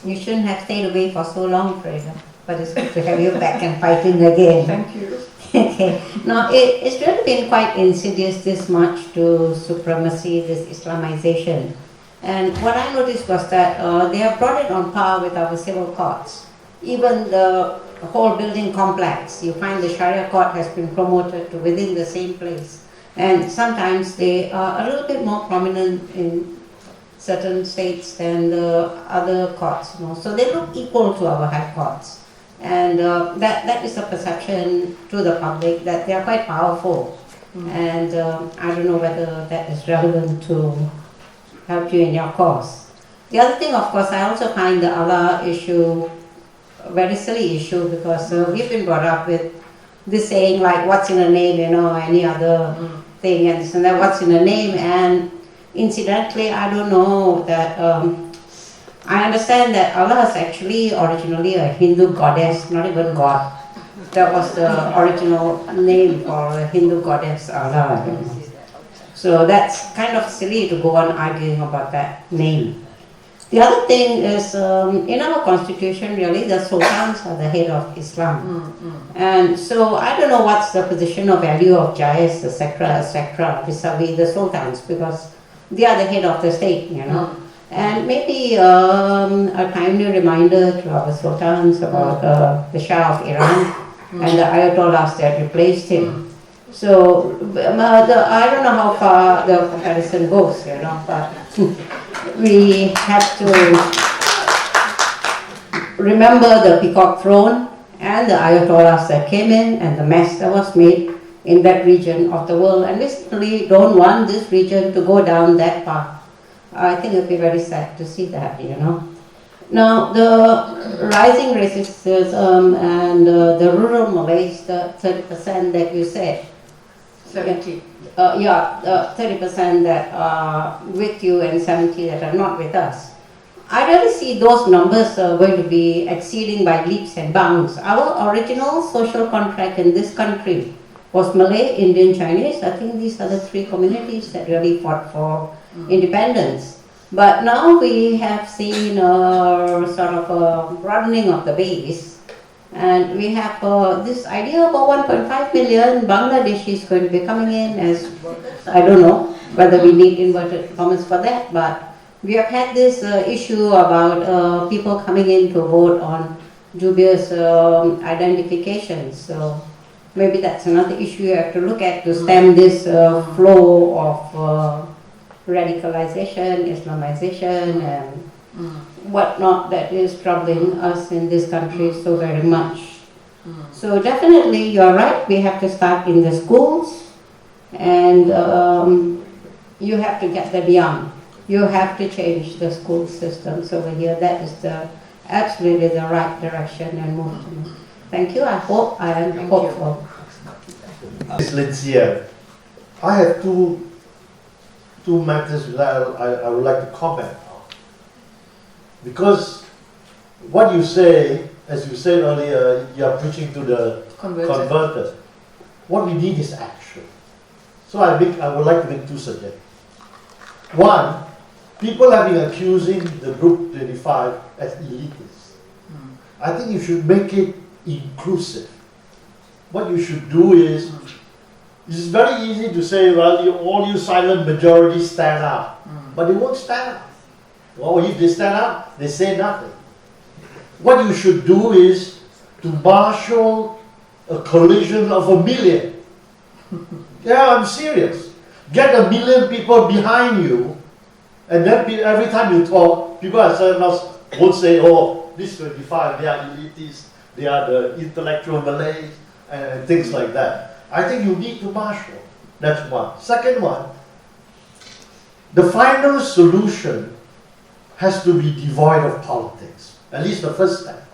You shouldn't have stayed away for so long, Farida, but it's good to have you back and fighting again. Thank you. Okay. Now, it's really been quite insidious, this march to supremacy, this Islamization. And what I noticed was that they have brought it on par with our civil courts. Even the whole building complex, you find the Sharia court has been promoted to within the same place. And sometimes they are a little bit more prominent in certain states than the other courts. So they look equal to our high courts. And that is a perception to the public that they are quite powerful. And I don't know whether that is relevant to help you in your cause. The other thing, of course, I also find the Allah issue a very silly issue, because we've been brought up with this saying like, what's in a name, any other thing, and this and that, what's in a name. And incidentally, I don't know that I understand that Allah is actually originally a Hindu goddess, not even God. That was the original name for a Hindu goddess, Allah. So that's kind of silly to go on arguing about that name. The other thing is, in our constitution, really, the sultans are the head of Islam. And so I don't know what's the position or value of Jais, etc., vis-a-vis the sultans, because they are the head of the state, And maybe a timely reminder to our sultans about the Shah of Iran and the Ayatollahs that replaced him. So I don't know how far the comparison goes, but we have to remember the peacock throne and the ayatollahs that came in and the mess that was made in that region of the world, and we simply don't want this region to go down that path. I think it would be very sad to see that, Now, the rising racism and the rural Malays, the 30% that you said. 70. 30% that are with you and 70 that are not with us. I really see those numbers going to be exceeding by leaps and bounds. Our original social contract in this country was Malay, Indian, Chinese. I think these are the three communities that really fought for independence. But now we have seen sort of a broadening of the base, and we have this idea of 1.5 million Bangladeshis going to be coming in as, I don't know whether we need inverted commas for that, but we have had this issue about people coming in to vote on dubious identifications. So maybe that's another issue you have to look at to stem this flow of radicalization, Islamization, and whatnot that is troubling us in this country so very much. So definitely you're right, we have to start in the schools, and you have to get them young. You have to change the school systems over here. That is absolutely the right direction and movement. Thank you. I hope I am hopeful. Ms. Lindsay, I have two matters that I would like to comment on. Because what you say, as you said earlier, you are preaching to the converted. What we need is action. So I would like to make two suggestions. One, people have been accusing the Group 25 as elitists. I think you should make it inclusive. What you should do is, it's very easy to say, well, all you silent majorities stand up. But they won't stand up. Or if they stand up, they say nothing. What you should do is to marshal a coalition of 1 million. Yeah, I'm serious. Get 1 million people behind you, and then every time you talk, people won't say, oh, this 25, they are elitists, they are the intellectual Malays, and things like that. I think you need to marshal. That's one. Second one, the final solution has to be devoid of politics. At least the first step.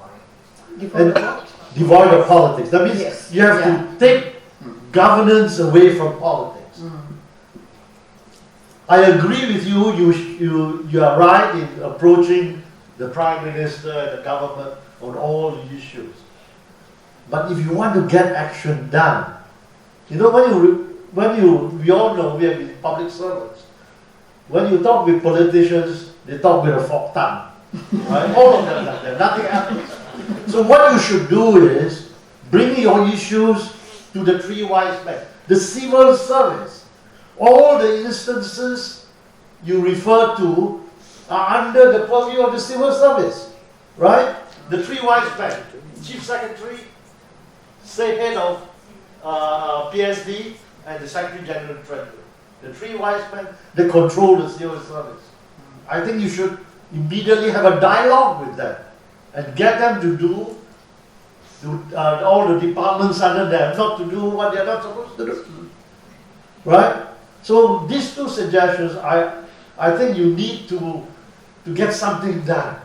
Devoid of politics. That means you have to take governance away from politics. I agree with you. You are right in approaching the Prime Minister and the government on all the issues. But if you want to get action done, we all know we have been public servants. When you talk with politicians, they talk with a forked tongue. Right? All of them like that. Nothing happens. So what you should do is bring your issues to the three wise men. The civil service. All the instances you refer to are under the purview of the civil service. Right? The three wise men. Chief Secretary, say head of PSD, and the Secretary General Treasury. The three wise men, they control the civil service. I think you should immediately have a dialogue with them and get them to do all the departments under them, not to do what they're not supposed to do. Right? So these two suggestions, I think you need to get something done.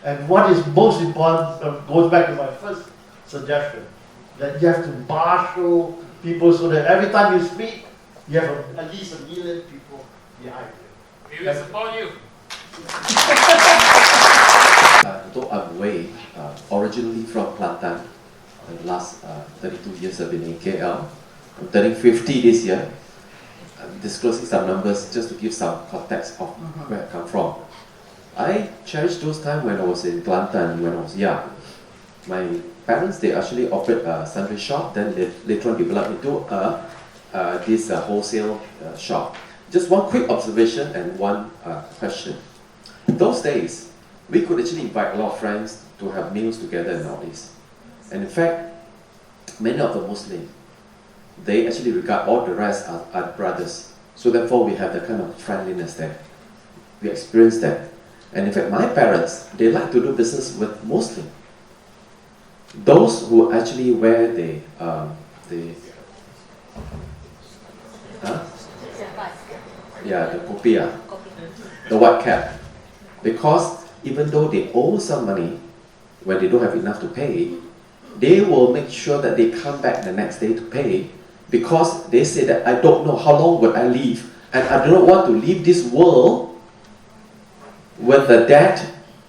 And what is most important goes back to my first suggestion, that you have to marshal people so that every time you speak, you have at least 1 million people behind you. We will support you. Though I'm Wei, originally from Kelantan. The last 32 years I've been in KL. I'm turning 50 this year. I'm disclosing some numbers just to give some context of where I come from. I cherish those times when I was in Kelantan, when I was young. My parents, they actually operate a sundry shop, then they later on developed into this wholesale shop. Just one quick observation and one question. Those days, we could actually invite a lot of friends to have meals together and all this. And in fact, many of the Muslims, they actually regard all the rest as brothers. So therefore we have the kind of friendliness there. We experience that. And in fact, my parents, they like to do business with Muslim. Those who actually wear the kopiah, the white cap. Because even though they owe some money, when they don't have enough to pay, they will make sure that they come back the next day to pay, because they say that I don't know how long would I live, and I do not want to leave this world with the debt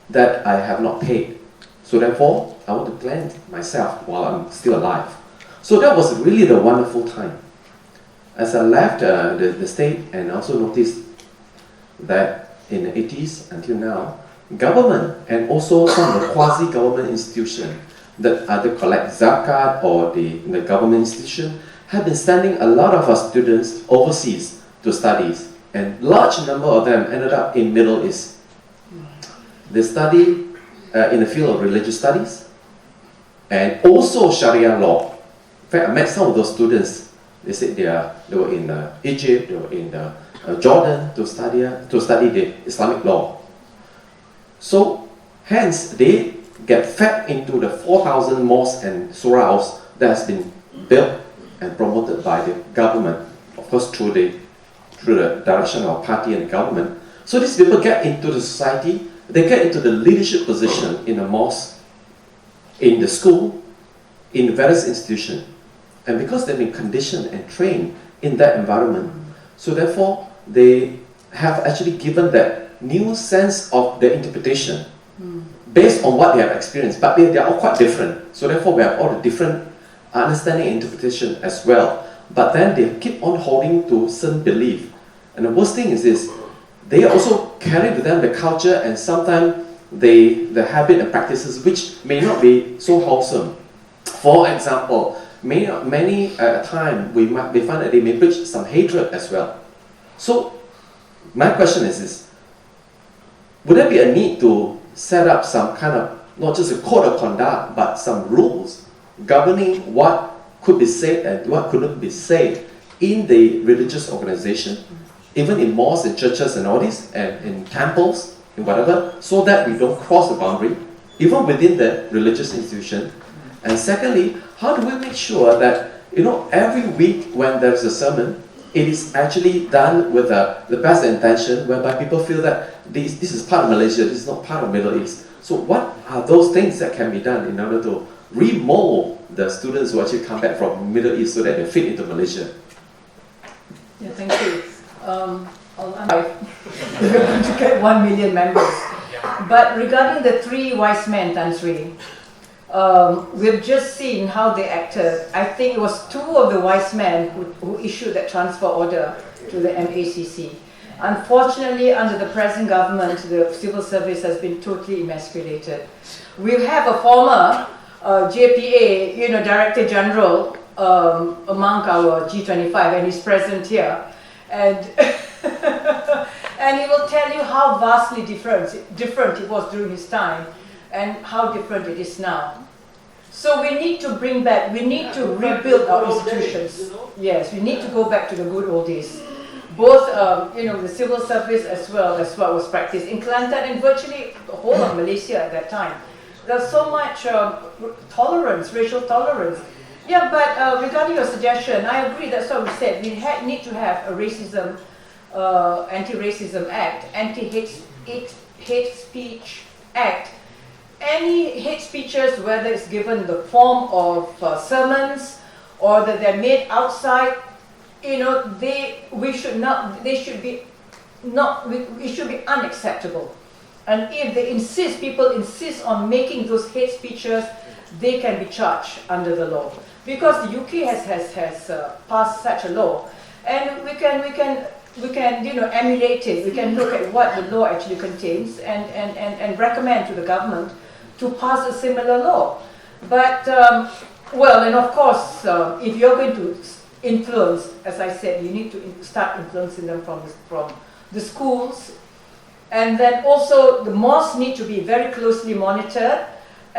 that I have not paid. So therefore, I want to cleanse myself while I'm still alive. So that was really the wonderful time. As I left the state, and also noticed that in the 80s until now, government and also some of the quasi-government institutions that either collect zakat or the government institution have been sending a lot of our students overseas to studies, and large number of them ended up in Middle East. They study in the field of religious studies and also Sharia law. In fact, I met some of those students. They said they were in Egypt, they were in Jordan to study the Islamic law. So, hence, they get fed into the 4,000 mosques and surahs that has been built and promoted by the government, of course through the direction of party and government. So these people get into the society, they get into the leadership position in the mosque, in the school, in various institutions. And because they've been conditioned and trained in that environment, so therefore they have actually given that new sense of their interpretation based on what they have experienced, but they are all quite different. So therefore we have all the different understanding and interpretation as well. But then they keep on holding to certain belief. And the worst thing is this, they also carry with them the culture and sometimes the habit and practices which may not be so wholesome. For example, many at a time we find that they may preach some hatred as well. So my question is this, would there be a need to set up some kind of, not just a code of conduct, but some rules governing what could be said and what couldn't be said in the religious organization, even in mosques and churches and all this, and in temples and whatever, so that we don't cross the boundary, even within the religious institution. And secondly, how do we make sure that, every week when there's a sermon, it is actually done with the best intention, whereby people feel that this is part of Malaysia, this is not part of Middle East. So what are those things that can be done in order to remold the students who actually come back from Middle East so that they fit into Malaysia? Yeah, thank you. We're going to get 1 million members. But regarding the 3 wise men, Tan Sri, we've just seen how they acted. I think it was 2 of the wise men who issued that transfer order to the MACC. Unfortunately, under the present government, the civil service has been totally emasculated. We have a former JPA, Director General among our G25, and he's present here. And and he will tell you how vastly different it was during his time and how different it is now. So we need to bring back, we need to rebuild our institutions. Yes, we need to go back to the good old days. Both, the civil service as well as what was practiced in Kelantan and virtually the whole of Malaysia at that time. There's so much tolerance, racial tolerance. Yeah, but regarding your suggestion, I agree, that's what we said. We need to have a racism, anti-racism act, anti-hate speech act. Any hate speeches, whether it's given in the form of sermons or that they're made outside, it should be unacceptable. And if people insist on making those hate speeches, they can be charged under the law. Because the UK has passed such a law, and we can emulate it. We can look at what the law actually contains and recommend to the government to pass a similar law. But and of course, if you're going to influence, as I said, you need to start influencing them from the schools, and then also the mosques need to be very closely monitored.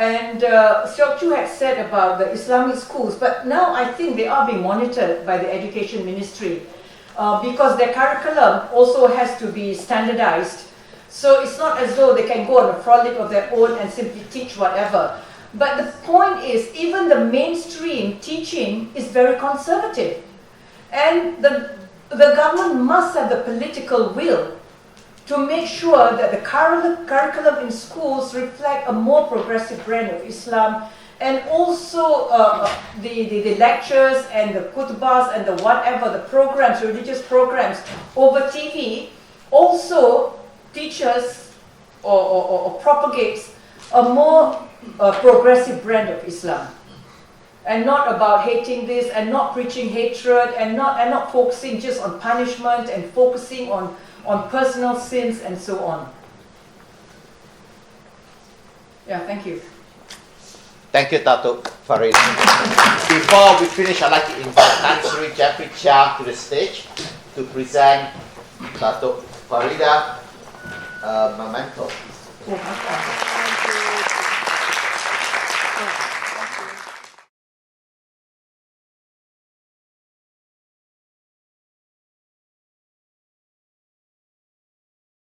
And Siok Chu had said about the Islamic schools, but now I think they are being monitored by the Education Ministry because their curriculum also has to be standardized. So it's not as though they can go on a frolic of their own and simply teach whatever. But the point is, even the mainstream teaching is very conservative. And the government must have the political will to make sure that the curriculum in schools reflect a more progressive brand of Islam, and also the lectures and the khutbahs and the whatever, the programs, religious programs over TV also teaches or propagates a more progressive brand of Islam, and not about hating this and not preaching hatred and not focusing just on punishment and focusing on personal sins and so on. Yeah, thank you. Thank you, Dato Farida. Before we finish, I'd like to invite Tan Sri Jeffrey Chia to the stage to present Dato Farida memento. Oh,